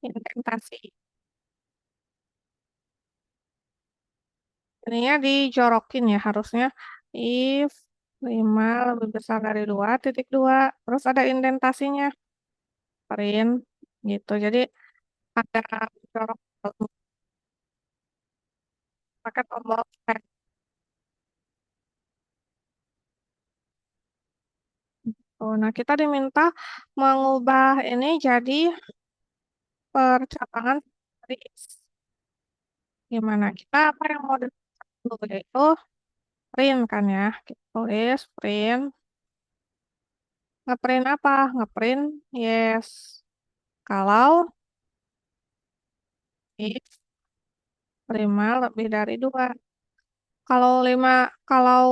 indentasi. Ininya dijorokin ya harusnya if 5 lebih besar dari 2 titik 2. Terus ada indentasinya, print gitu. Jadi ada jorok pakai tombol F. Oh, nah, kita diminta mengubah ini jadi percabangan series. Gimana? Kita apa yang mau dulu yaitu print kan ya. Kita tulis print. Ngeprint apa? Ngeprint yes. Kalau if 5 lebih dari 2. Kalau 5 kalau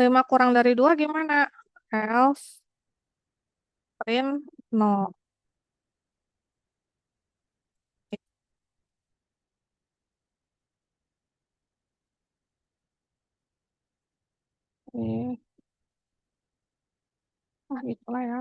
5 kurang dari 2 gimana? Else print no. Eh, itulah ya.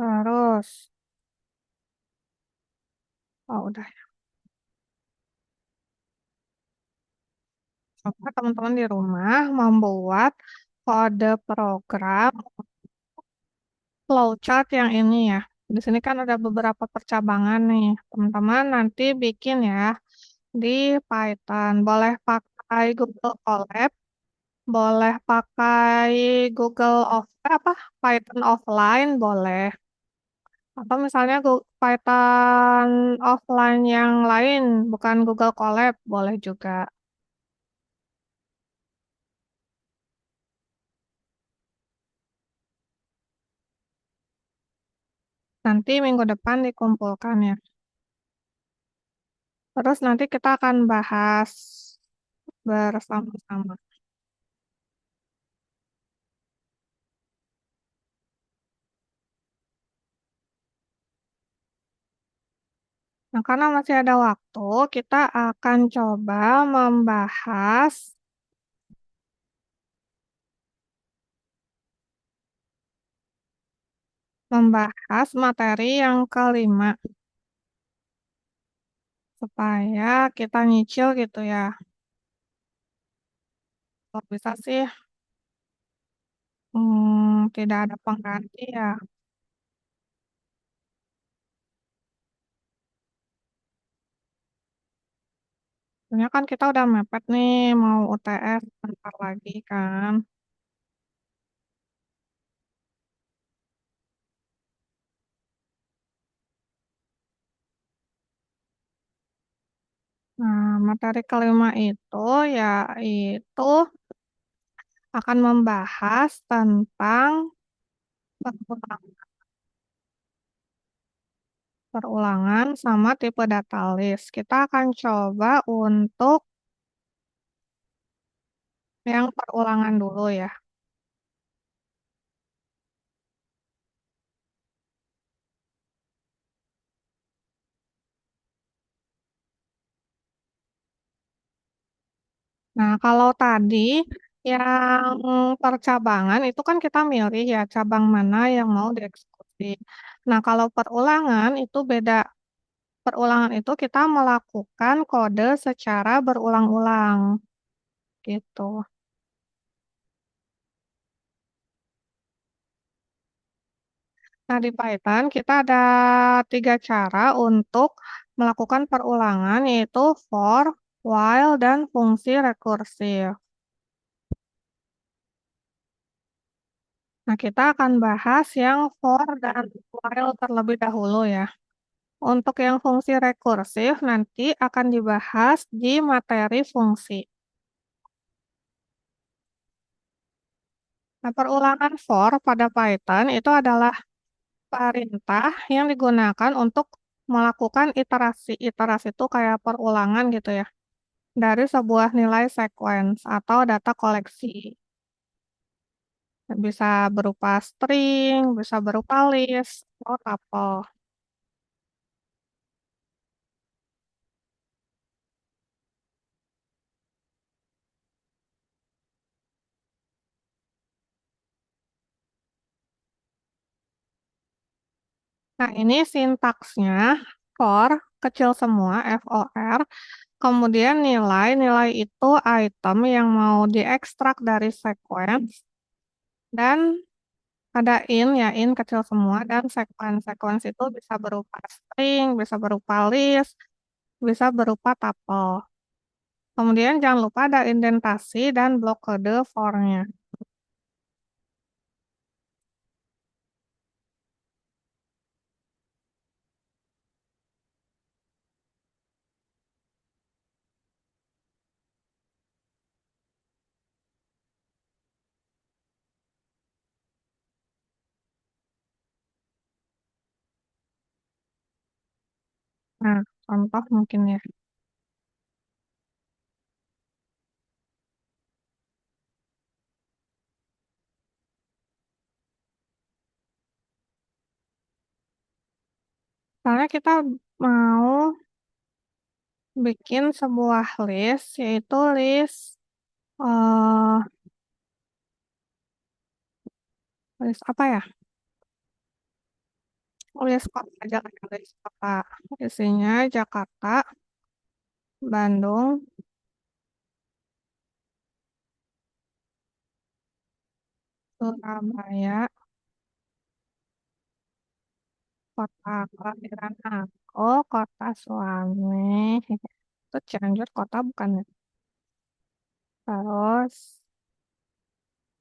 Terus, oh udah. Coba teman-teman di rumah membuat kode program flowchart yang ini ya. Di sini kan ada beberapa percabangan nih. Teman-teman nanti bikin ya di Python. Boleh pakai Google Colab, boleh pakai Google of apa Python offline boleh. Atau misalnya Python offline yang lain, bukan Google Colab, boleh juga. Nanti minggu depan dikumpulkan ya. Terus nanti kita akan bahas bersama-sama. Nah, karena masih ada waktu, kita akan coba membahas materi yang kelima supaya kita nyicil gitu ya. Kalau bisa sih tidak ada pengganti ya. Sebenarnya kan kita udah mepet nih mau UTS bentar lagi kan. Nah, materi kelima itu yaitu akan membahas tentang perulang- perulangan sama tipe data list. Kita akan coba untuk yang perulangan dulu ya. Nah, kalau tadi yang percabangan itu kan kita milih ya cabang mana yang mau dieksekusi. Nah, kalau perulangan itu beda. Perulangan itu kita melakukan kode secara berulang-ulang gitu. Nah, di Python kita ada tiga cara untuk melakukan perulangan yaitu for, while, dan fungsi rekursif. Nah, kita akan bahas yang for dan while terlebih dahulu ya. Untuk yang fungsi rekursif nanti akan dibahas di materi fungsi. Nah, perulangan for pada Python itu adalah perintah yang digunakan untuk melakukan iterasi. Iterasi itu kayak perulangan gitu ya, dari sebuah nilai sequence atau data koleksi. Bisa berupa string, bisa berupa list, atau tuple. Nah, ini sintaksnya for kecil semua, FOR. Kemudian nilai itu item yang mau diekstrak dari sequence. Dan ada ya, in kecil semua. Dan sequence. Sequence itu bisa berupa string, bisa berupa list, bisa berupa tuple. Kemudian jangan lupa ada indentasi dan blok kode for-nya. Nah, contoh mungkin ya. Misalnya kita mau bikin sebuah list, yaitu eh list apa ya? List kota aja kan, list kota. Isinya Jakarta, Bandung, Surabaya, kota kelahiran aku, kota suami. Itu Cianjur kota bukan ya? Terus,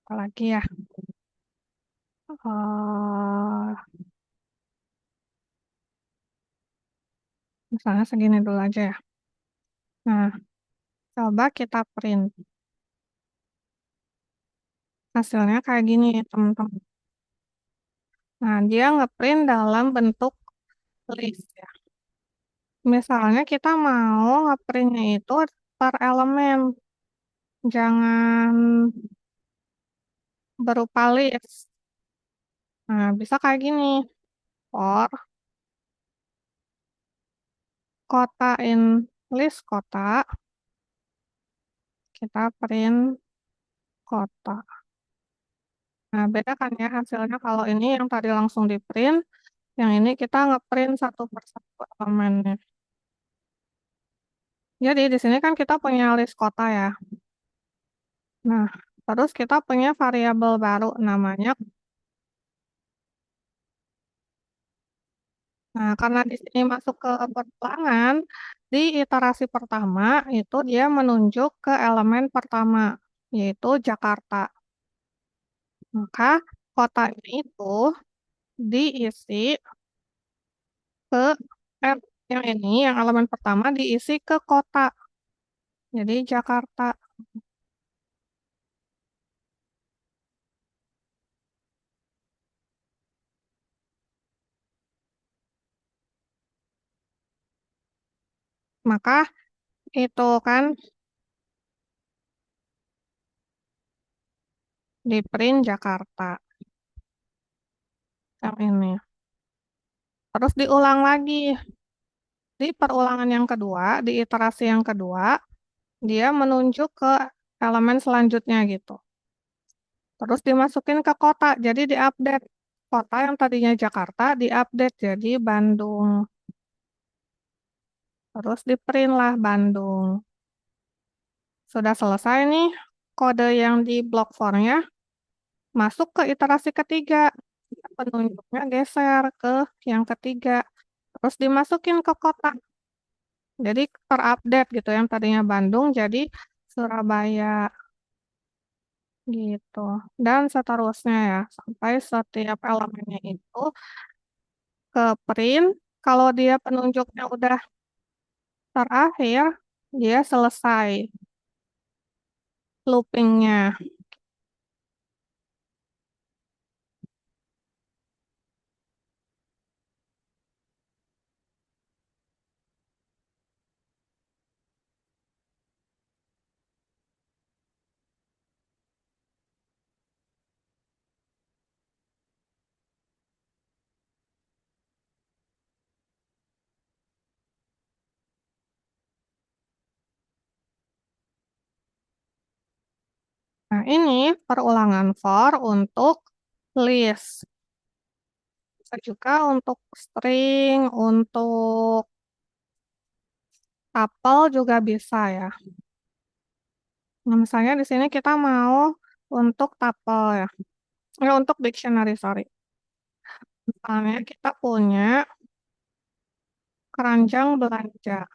apa lagi ya? Misalnya segini dulu aja ya. Nah, coba kita print. Hasilnya kayak gini ya, teman-teman. Nah, dia ngeprint dalam bentuk list ya. Misalnya kita mau ngeprintnya itu per elemen. Jangan berupa list. Nah, bisa kayak gini. For kotain list kota, kita print kota. Nah, beda kan ya hasilnya kalau ini yang tadi langsung di print, yang ini kita ngeprint satu persatu elemennya. Jadi di sini kan kita punya list kota ya. Nah, terus kita punya variabel baru namanya. Nah, karena di sini masuk ke perulangan, di iterasi pertama itu dia menunjuk ke elemen pertama, yaitu Jakarta. Maka kota ini itu diisi ke eh, yang ini, yang elemen pertama diisi ke kota. Jadi Jakarta. Maka itu kan di print Jakarta yang ini. Terus diulang lagi di perulangan yang kedua, di iterasi yang kedua, dia menunjuk ke elemen selanjutnya gitu. Terus dimasukin ke kota, jadi diupdate. Kota yang tadinya Jakarta diupdate jadi Bandung. Terus di print lah Bandung. Sudah selesai nih kode yang di block for-nya, masuk ke iterasi ketiga. Penunjuknya geser ke yang ketiga. Terus dimasukin ke kota. Jadi terupdate gitu yang tadinya Bandung jadi Surabaya gitu. Dan seterusnya ya, sampai setiap elemennya itu ke print. Kalau dia penunjuknya udah terakhir, dia selesai loopingnya. Nah, ini perulangan for untuk list. Bisa juga untuk string, untuk tuple juga bisa ya. Nah, misalnya di sini kita mau untuk tuple ya. Untuk dictionary, sorry. Misalnya kita punya keranjang belanja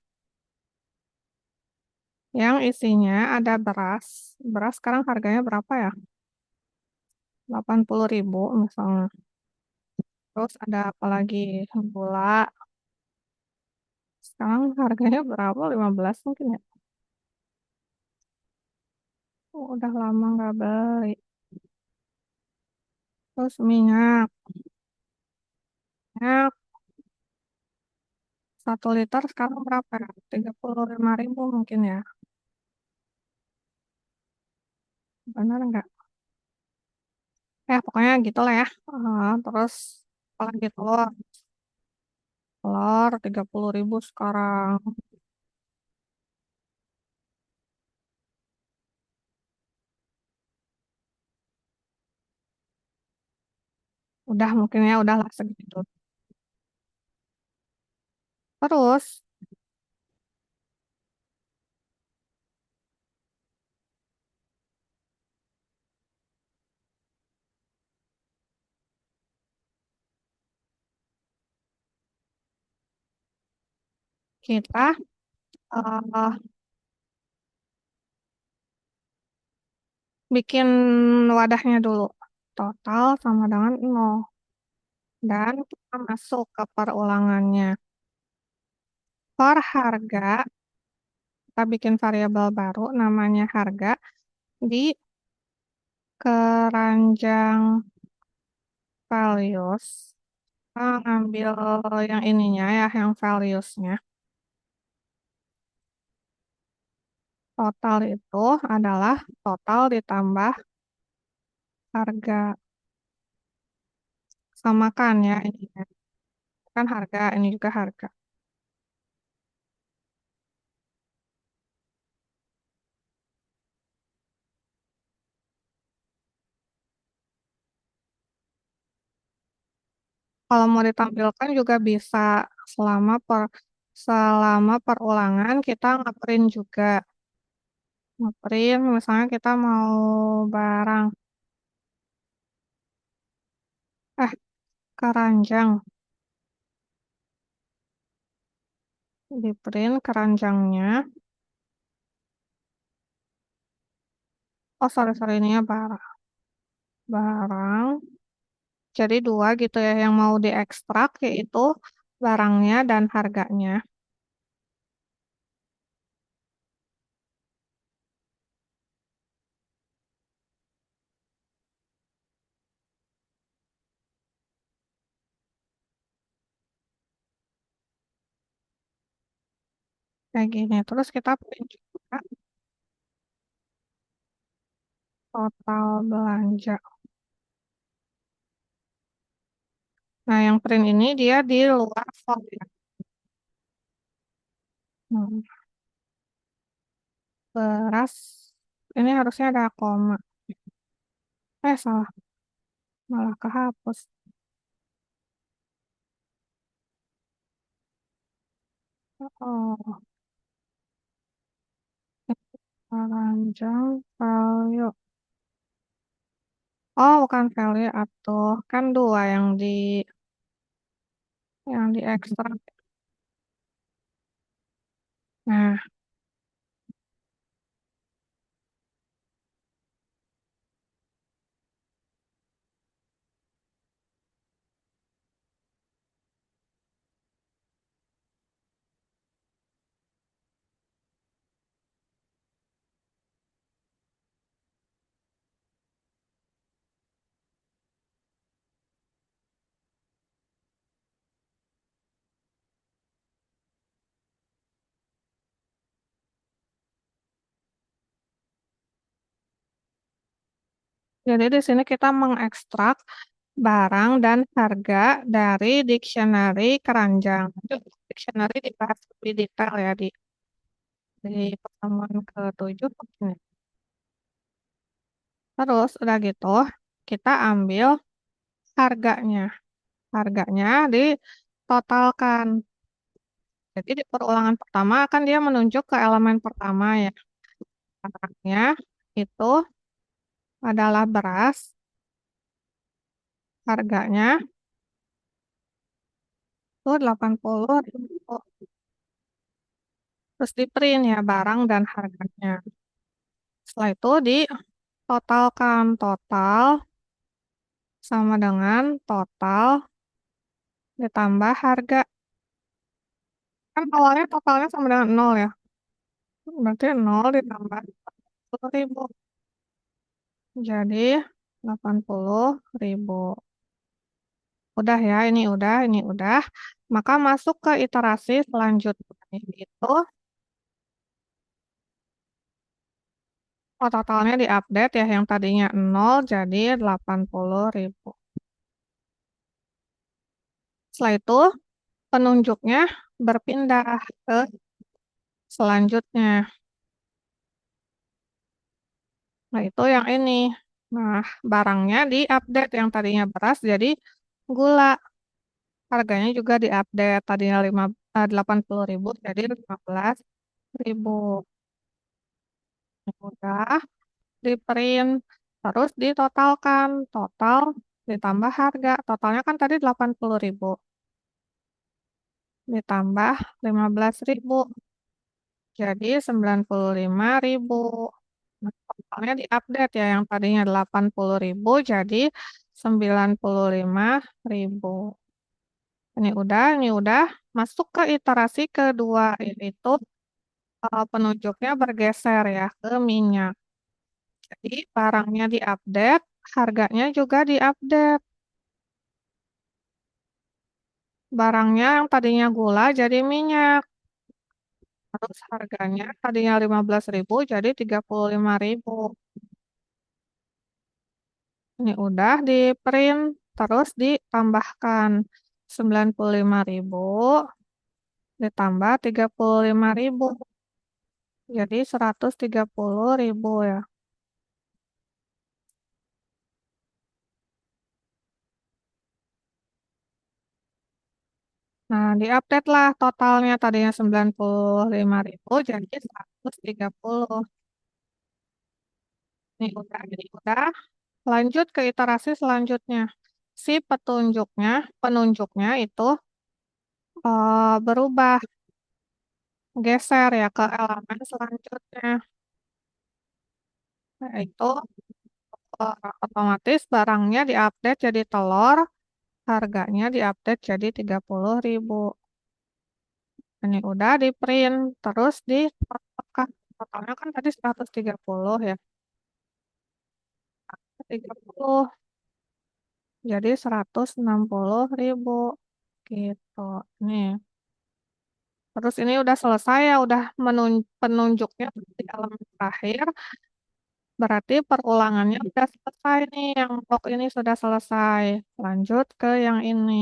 yang isinya ada beras. Beras sekarang harganya berapa ya? 80.000 misalnya. Terus ada apa lagi? Gula. Sekarang harganya berapa? 15 mungkin ya? Udah lama nggak beli. Terus minyak. Minyak 1 liter sekarang berapa ya? 35.000 mungkin ya. Benar nggak? Pokoknya gitu lah ya. Terus apalagi telur. Telur 30.000 sekarang. Udah mungkin ya, udahlah segitu. Terus kita eh, bikin wadahnya dulu. Total sama dengan 0. Dan kita masuk ke perulangannya. For harga, kita bikin variabel baru namanya harga di keranjang values. Kita ngambil yang ininya ya, yang values-nya. Total itu adalah total ditambah harga. Samakan ya ini. Kan harga, ini juga harga. Kalau mau ditampilkan juga bisa selama selama perulangan kita ngeprint juga. Ngeprint misalnya kita mau barang eh keranjang, di print keranjangnya. Oh sorry sorry ini ya barang. Jadi dua gitu ya yang mau diekstrak yaitu barangnya dan harganya. Kayak gini. Terus kita print juga total belanja. Nah, yang print ini dia di luar form ya. Hmm, beras. Ini harusnya ada koma. Salah. Malah kehapus. Oh, keranjang value. Oh, bukan value atau kan dua yang di ekstrak. Nah, jadi di sini kita mengekstrak barang dan harga dari dictionary keranjang. Itu dictionary dibahas lebih detail ya di pertemuan ke-7. Terus udah gitu, kita ambil harganya. Harganya ditotalkan. Jadi di perulangan pertama kan dia menunjuk ke elemen pertama ya. Harganya itu adalah beras. Harganya itu 80.000. Terus di print ya barang dan harganya. Setelah itu ditotalkan. Total sama dengan total ditambah harga. Kan awalnya totalnya sama dengan 0 ya. Berarti 0 ditambah 10.000. Jadi 80.000. Udah ya, ini udah. Maka masuk ke iterasi selanjutnya. Itu totalnya diupdate ya, yang tadinya 0 jadi 80.000. Setelah itu penunjuknya berpindah ke selanjutnya. Nah, itu yang ini. Nah, barangnya diupdate yang tadinya beras jadi gula. Harganya juga diupdate tadinya 80.000 jadi 15.000. Udah di print terus ditotalkan total ditambah harga totalnya kan tadi 80.000 ditambah 15.000 jadi 95.000. Nah, totalnya diupdate ya yang tadinya 80.000 jadi 95.000. Ini udah masuk ke iterasi kedua yaitu penunjuknya bergeser ya ke minyak. Jadi barangnya diupdate, harganya juga diupdate. Barangnya yang tadinya gula jadi minyak. Terus harganya tadinya 15.000 jadi 35.000. Ini udah di print, terus ditambahkan 95.000 ditambah 35.000. Jadi 130.000 ya. Nah, diupdate lah totalnya tadinya 95.000 jadi 130. Ini udah. Lanjut ke iterasi selanjutnya. Si penunjuknya itu berubah, geser ya ke elemen selanjutnya. Yaitu otomatis barangnya diupdate jadi telur, harganya diupdate jadi 30.000. Ini udah di print, terus ditotalkan. Totalnya kan tadi 130 ya. 30 jadi 160.000 gitu. Nih. Terus ini udah selesai ya, udah penunjuknya di elemen terakhir. Berarti perulangannya udah selesai nih, yang blok ini sudah selesai. Lanjut ke yang ini.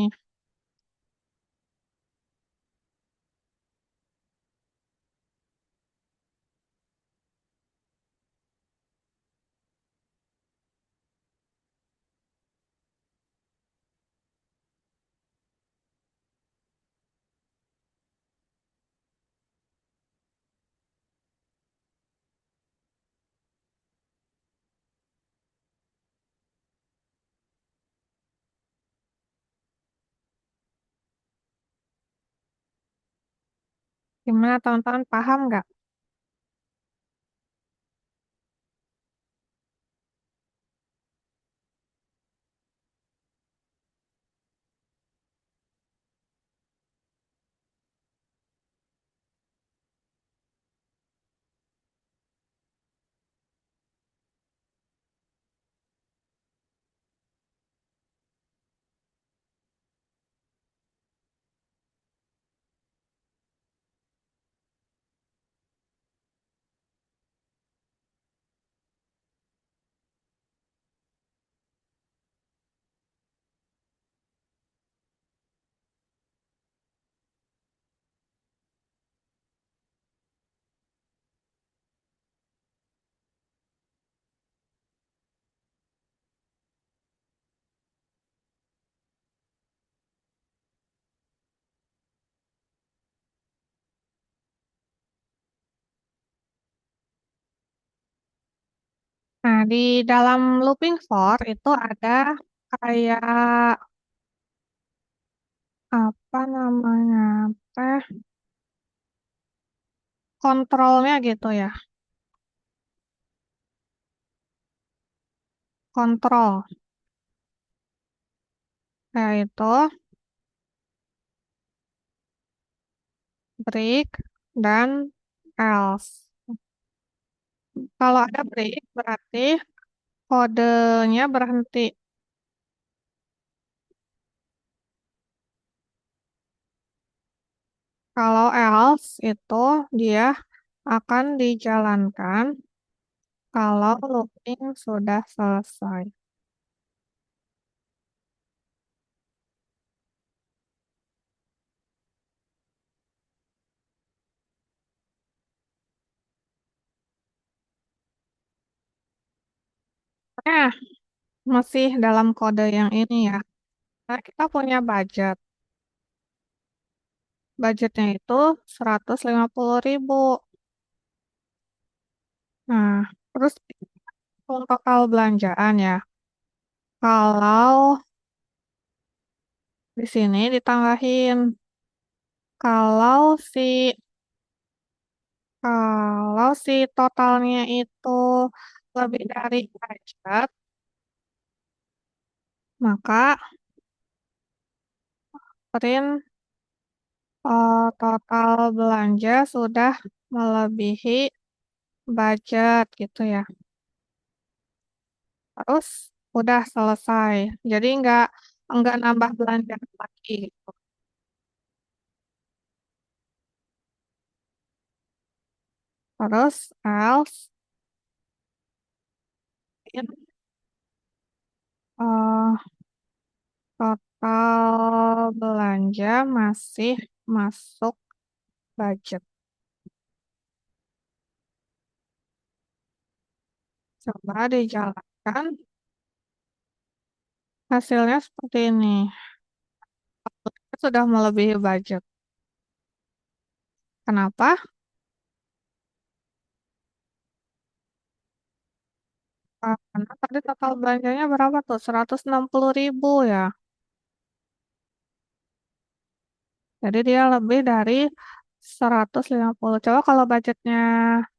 Gimana teman-teman paham nggak? Nah, di dalam looping for itu ada kayak apa namanya? Teh kontrolnya gitu ya. Kontrol. Yaitu break dan else. Kalau ada break berarti kodenya berhenti. Kalau else itu dia akan dijalankan kalau looping sudah selesai. Nah, masih dalam kode yang ini ya. Nah, kita punya budget. Budgetnya itu 150.000. Nah, terus untuk total belanjaan ya. Kalau di sini ditambahin, kalau si kalau si totalnya itu lebih dari budget, maka print total belanja sudah melebihi budget gitu ya. Terus udah selesai. Jadi nggak nambah belanja lagi gitu. Terus else in eh, total belanja masih masuk budget. Coba dijalankan. Hasilnya seperti ini. sudah melebihi budget. Kenapa? Karena tadi total belanjanya berapa tuh? 160.000 ya. Jadi dia lebih dari 150. Coba kalau budgetnya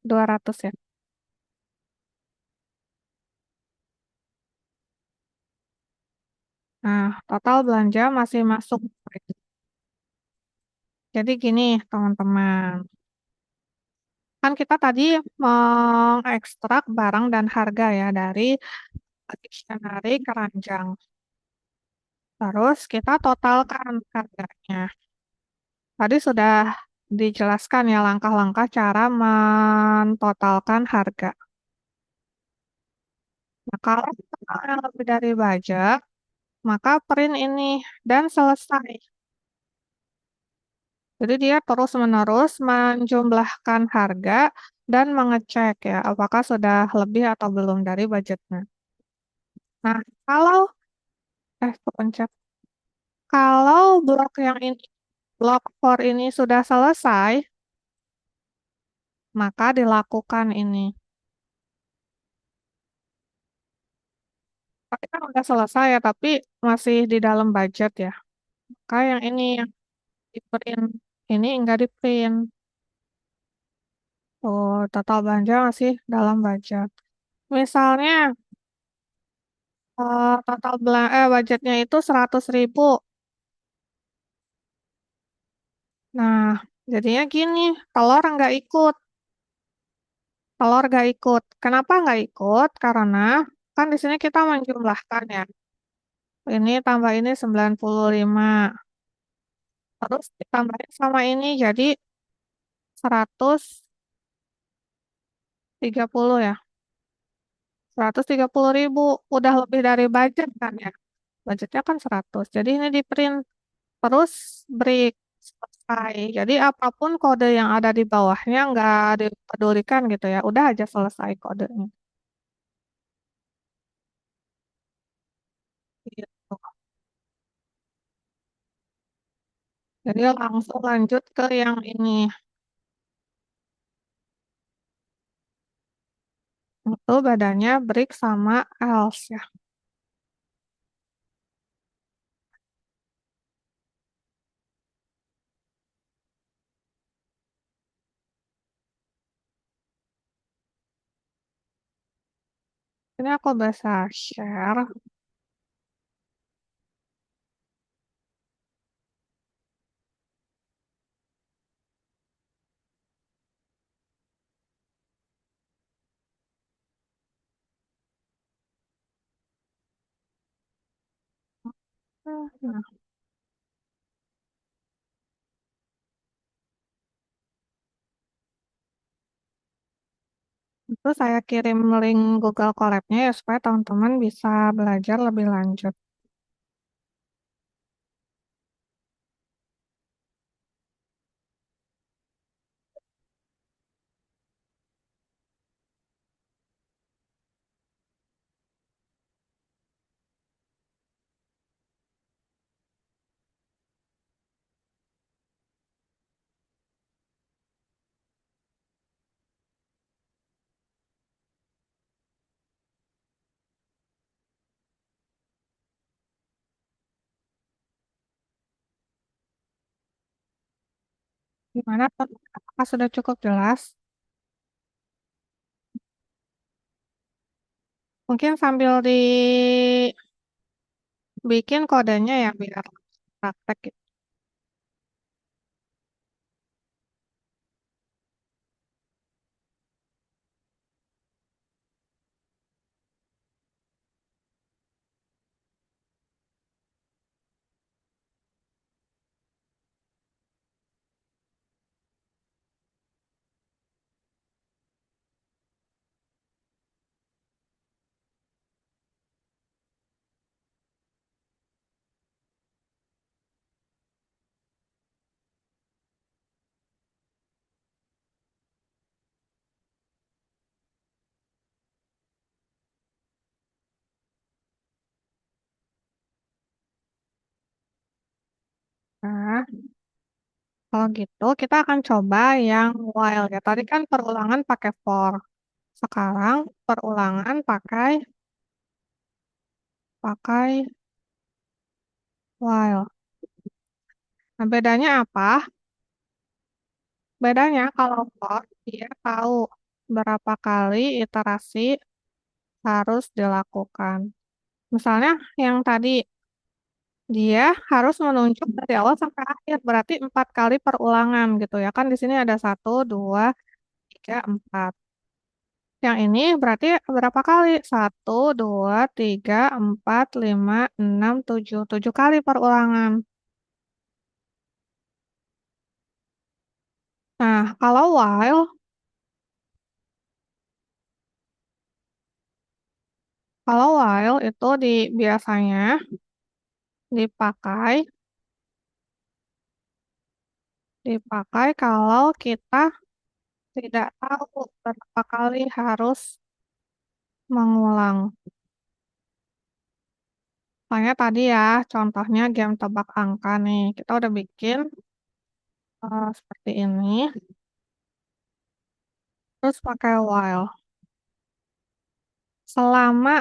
200 ya. Nah, total belanja masih masuk. Jadi gini, teman-teman. Kan kita tadi mengekstrak barang dan harga ya dari dictionary keranjang. Terus kita totalkan harganya. Tadi sudah dijelaskan ya langkah-langkah cara mentotalkan harga. Nah, kalau yang lebih dari budget, maka print ini dan selesai. Jadi dia terus-menerus menjumlahkan harga dan mengecek ya apakah sudah lebih atau belum dari budgetnya. Nah, kalau kepencet. Kalau blok yang ini, blok 4 ini sudah selesai, maka dilakukan ini. Tapi kan udah selesai ya, tapi masih di dalam budget ya. Maka yang ini yang di print, ini enggak di print. Oh, total belanja masih dalam budget. Misalnya, budgetnya itu 100.000. Nah, jadinya gini, telur nggak ikut. Telur nggak ikut. Kenapa nggak ikut? Karena kan di sini kita menjumlahkan ya. Ini tambah ini 95. Terus ditambahin sama ini jadi 130 ya. 130.000. Udah lebih dari budget kan ya. Budgetnya kan 100. Jadi ini di print. Terus break. Selesai. Jadi apapun kode yang ada di bawahnya nggak dipedulikan gitu ya. Udah aja selesai kodenya. Gitu. Jadi langsung lanjut ke yang ini. Itu badannya break sama else ya. Ini aku bisa share. Nah, itu saya kirim link Google Colab-nya ya supaya teman-teman bisa belajar lebih lanjut. Gimana? Apakah sudah cukup jelas? Mungkin sambil dibikin kodenya ya biar praktek gitu. Nah, kalau gitu kita akan coba yang while ya. Tadi kan perulangan pakai for. Sekarang perulangan pakai pakai while. Nah, bedanya apa? Bedanya kalau for dia tahu berapa kali iterasi harus dilakukan. Misalnya yang tadi dia harus menunjuk dari awal sampai akhir, berarti 4 kali perulangan gitu ya. Kan di sini ada 1, 2, 3, 4. Yang ini berarti berapa kali? 1, 2, 3, 4, 5, 6, 7. 7 kali perulangan. Nah, kalau while itu biasanya dipakai dipakai kalau kita tidak tahu berapa kali harus mengulang. Soalnya tadi ya, contohnya game tebak angka nih. Kita udah bikin seperti ini, terus pakai while. Selama,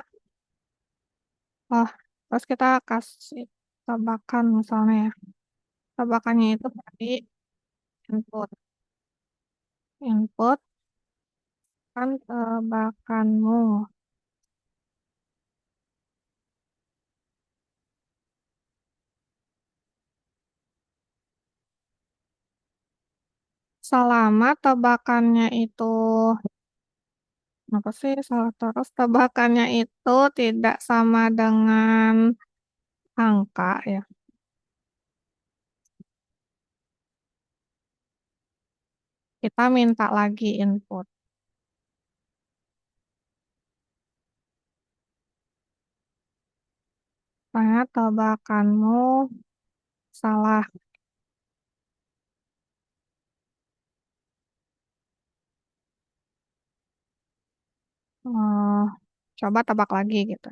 oh, terus kita kasih tebakan misalnya ya. Tebakannya itu tadi input. Input kan tebakanmu. Selama tebakannya itu, apa sih salah terus? Tebakannya itu tidak sama dengan angka ya. Kita minta lagi input. Soalnya tebakanmu salah. Eh, coba tebak lagi gitu.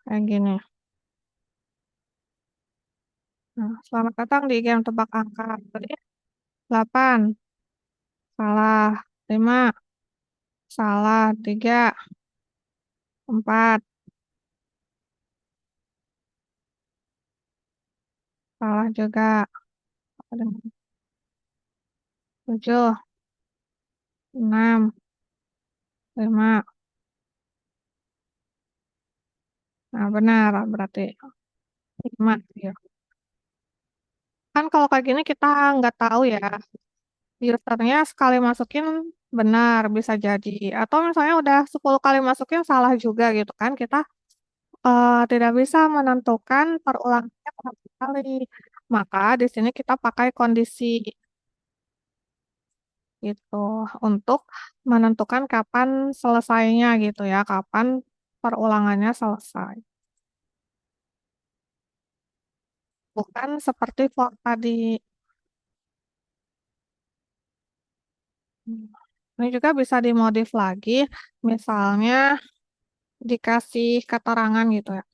Kayak gini. Nah, selamat datang di game tebak angka. Tadi 8, salah. 5, salah. 3, 4, salah juga. Ada 7, 6, 5. Nah, benar berarti 5. Ya. Kan kalau kayak gini kita nggak tahu ya. Usernya sekali masukin benar bisa jadi. Atau misalnya udah 10 kali masukin salah juga gitu kan. Kita tidak bisa menentukan perulangannya berapa kali. Maka di sini kita pakai kondisi gitu untuk menentukan kapan selesainya gitu ya, kapan perulangannya selesai. Bukan seperti for tadi. Hmm. Ini juga bisa dimodif lagi, misalnya dikasih keterangan gitu ya.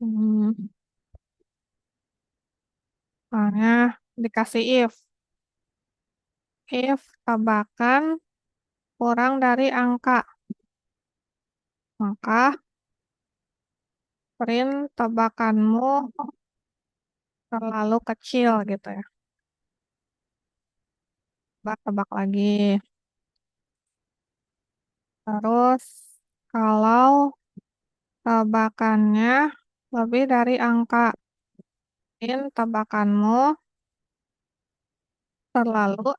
Hmm, Misalnya dikasih if tebakan kurang dari angka, maka print tebakanmu terlalu kecil gitu ya. Tebak-tebak lagi. Terus kalau tebakannya lebih dari angka, print tebakanmu terlalu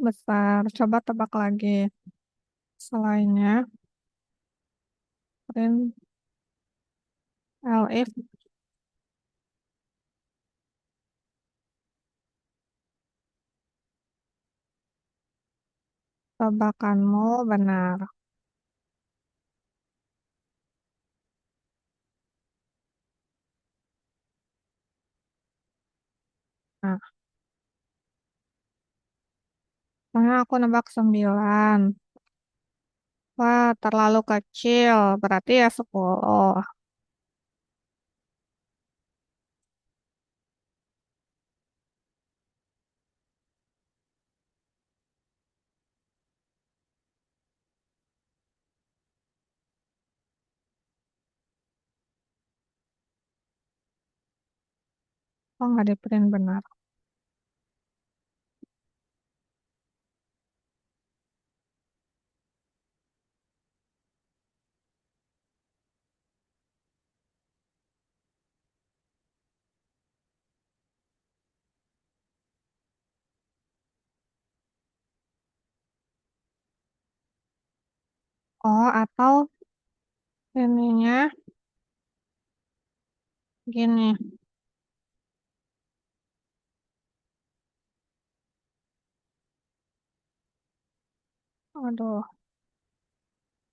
besar. Coba tebak lagi. Selainnya, print elif tebakanmu benar. Nah, misalnya aku nebak 9. Wah, terlalu kecil. Berarti ya 10. Oh, nggak di print benar. Oh, atau ininya gini. Aduh,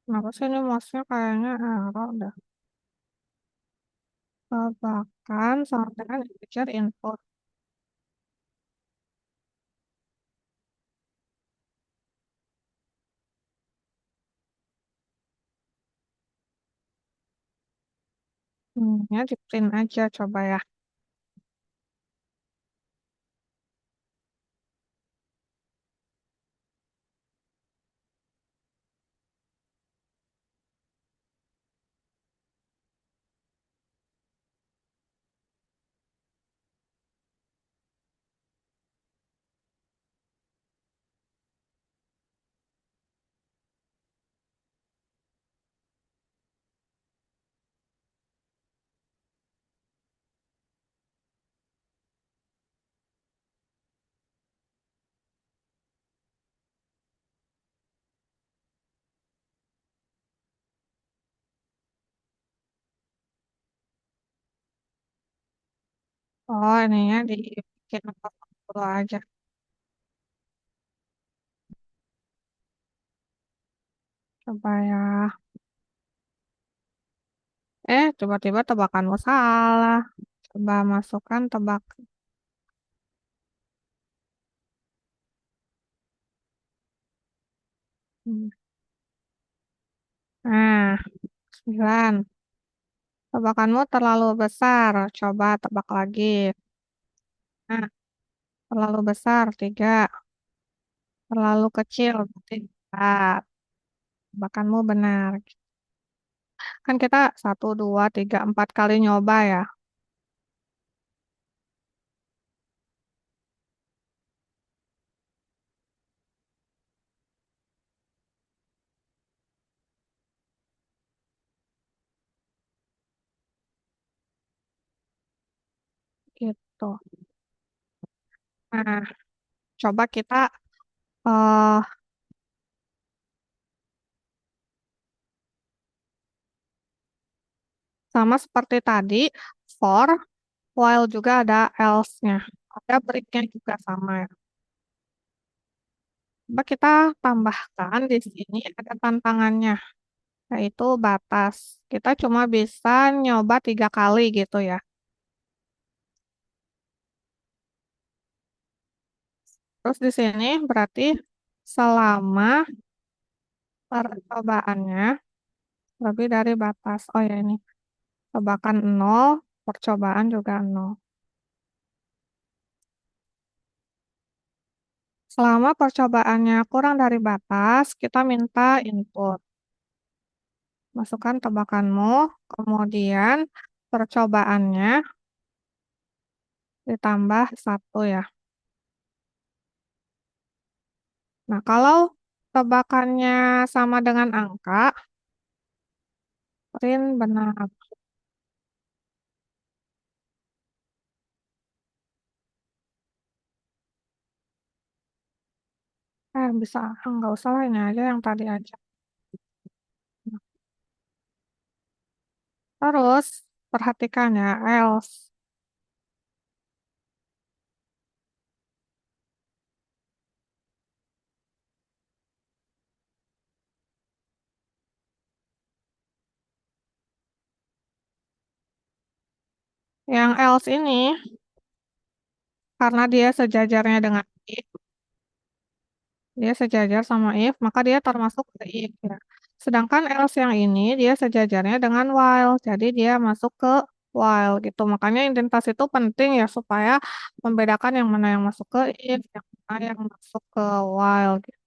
kenapa sih ini mouse-nya kayaknya error dah. Tambahkan sama dengan integer input. Ya di print aja coba ya. Oh, ininya dibikin 40 aja. Coba ya. Tiba-tiba tebakanmu salah. Coba masukkan tebak. Hmm. Nah, 9. Tebakanmu terlalu besar. Coba tebak lagi. Nah, terlalu besar. 3. Terlalu kecil. Berarti 4. Tebakanmu benar. Kan kita 1, 2, 3, 4 kali nyoba ya. Gitu. Nah, coba kita eh sama seperti tadi, for, while juga ada else-nya. Ada break-nya juga sama ya. Coba kita tambahkan di sini ada tantangannya, yaitu batas. Kita cuma bisa nyoba 3 kali gitu ya. Terus di sini berarti selama percobaannya lebih dari batas. Oh ya ini, tebakan 0, percobaan juga 0. Selama percobaannya kurang dari batas, kita minta input. Masukkan tebakanmu, kemudian percobaannya ditambah 1 ya. Nah, kalau tebakannya sama dengan angka, print benar. Bisa, nggak usah lah ini aja yang tadi aja. Nah, terus, perhatikan ya, else. Yang else ini, karena dia sejajarnya dengan if, dia sejajar sama if, maka dia termasuk ke if ya. Sedangkan else yang ini dia sejajarnya dengan while. Jadi dia masuk ke while gitu. Makanya indentasi itu penting ya supaya membedakan yang mana yang masuk ke if, yang mana yang masuk ke while gitu.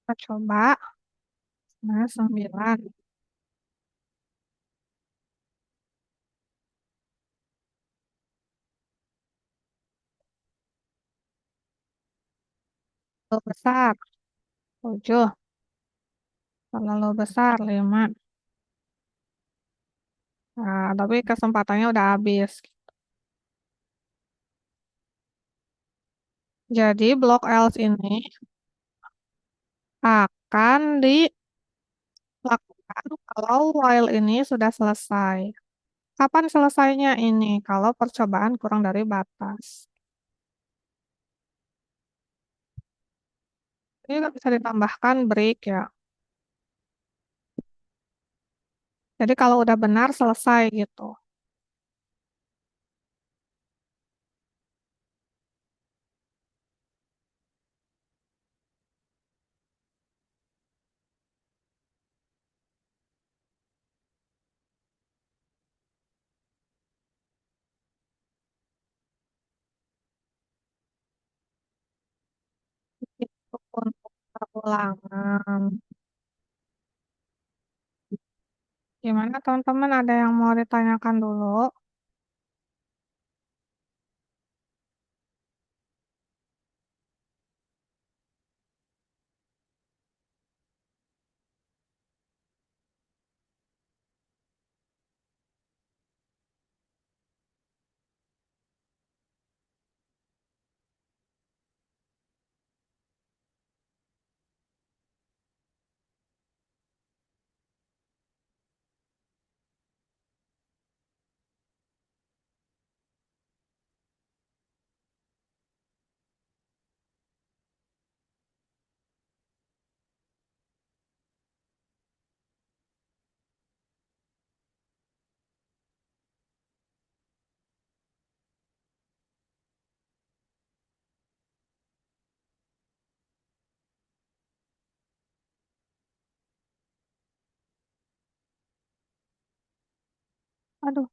Kita coba. Nah, 9. Terlalu besar. 7. Terlalu besar. 5. Nah, tapi kesempatannya udah habis. Jadi blok else ini akan dilakukan kalau while ini sudah selesai. Kapan selesainya ini? Kalau percobaan kurang dari batas. Ini nggak bisa ditambahkan break ya. Jadi kalau udah benar selesai gitu. Itu untuk perulangan. Gimana teman-teman ada yang mau ditanyakan dulu? Aduh,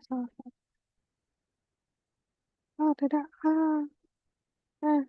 salah. Oh tidak. Eh.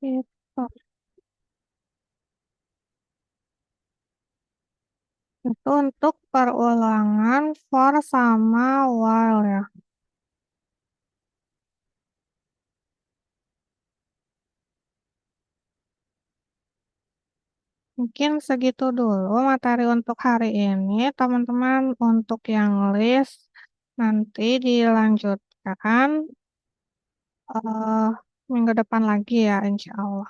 Itu. Itu untuk perulangan for sama while ya. Mungkin segitu dulu materi untuk hari ini, teman-teman. Untuk yang list nanti dilanjutkan eh minggu depan lagi ya, insya Allah.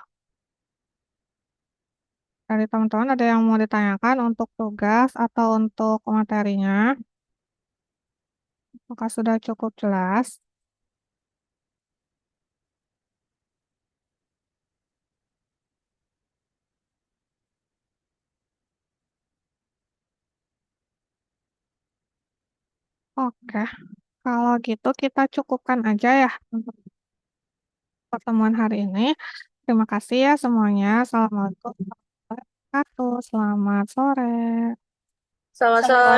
Dari teman-teman ada yang mau ditanyakan untuk tugas atau untuk materinya? Apakah sudah cukup jelas? Oke, kalau gitu kita cukupkan aja ya untuk pertemuan hari ini. Terima kasih ya semuanya. Assalamualaikum warahmatullahi wabarakatuh. Selamat sore. Sama-sama.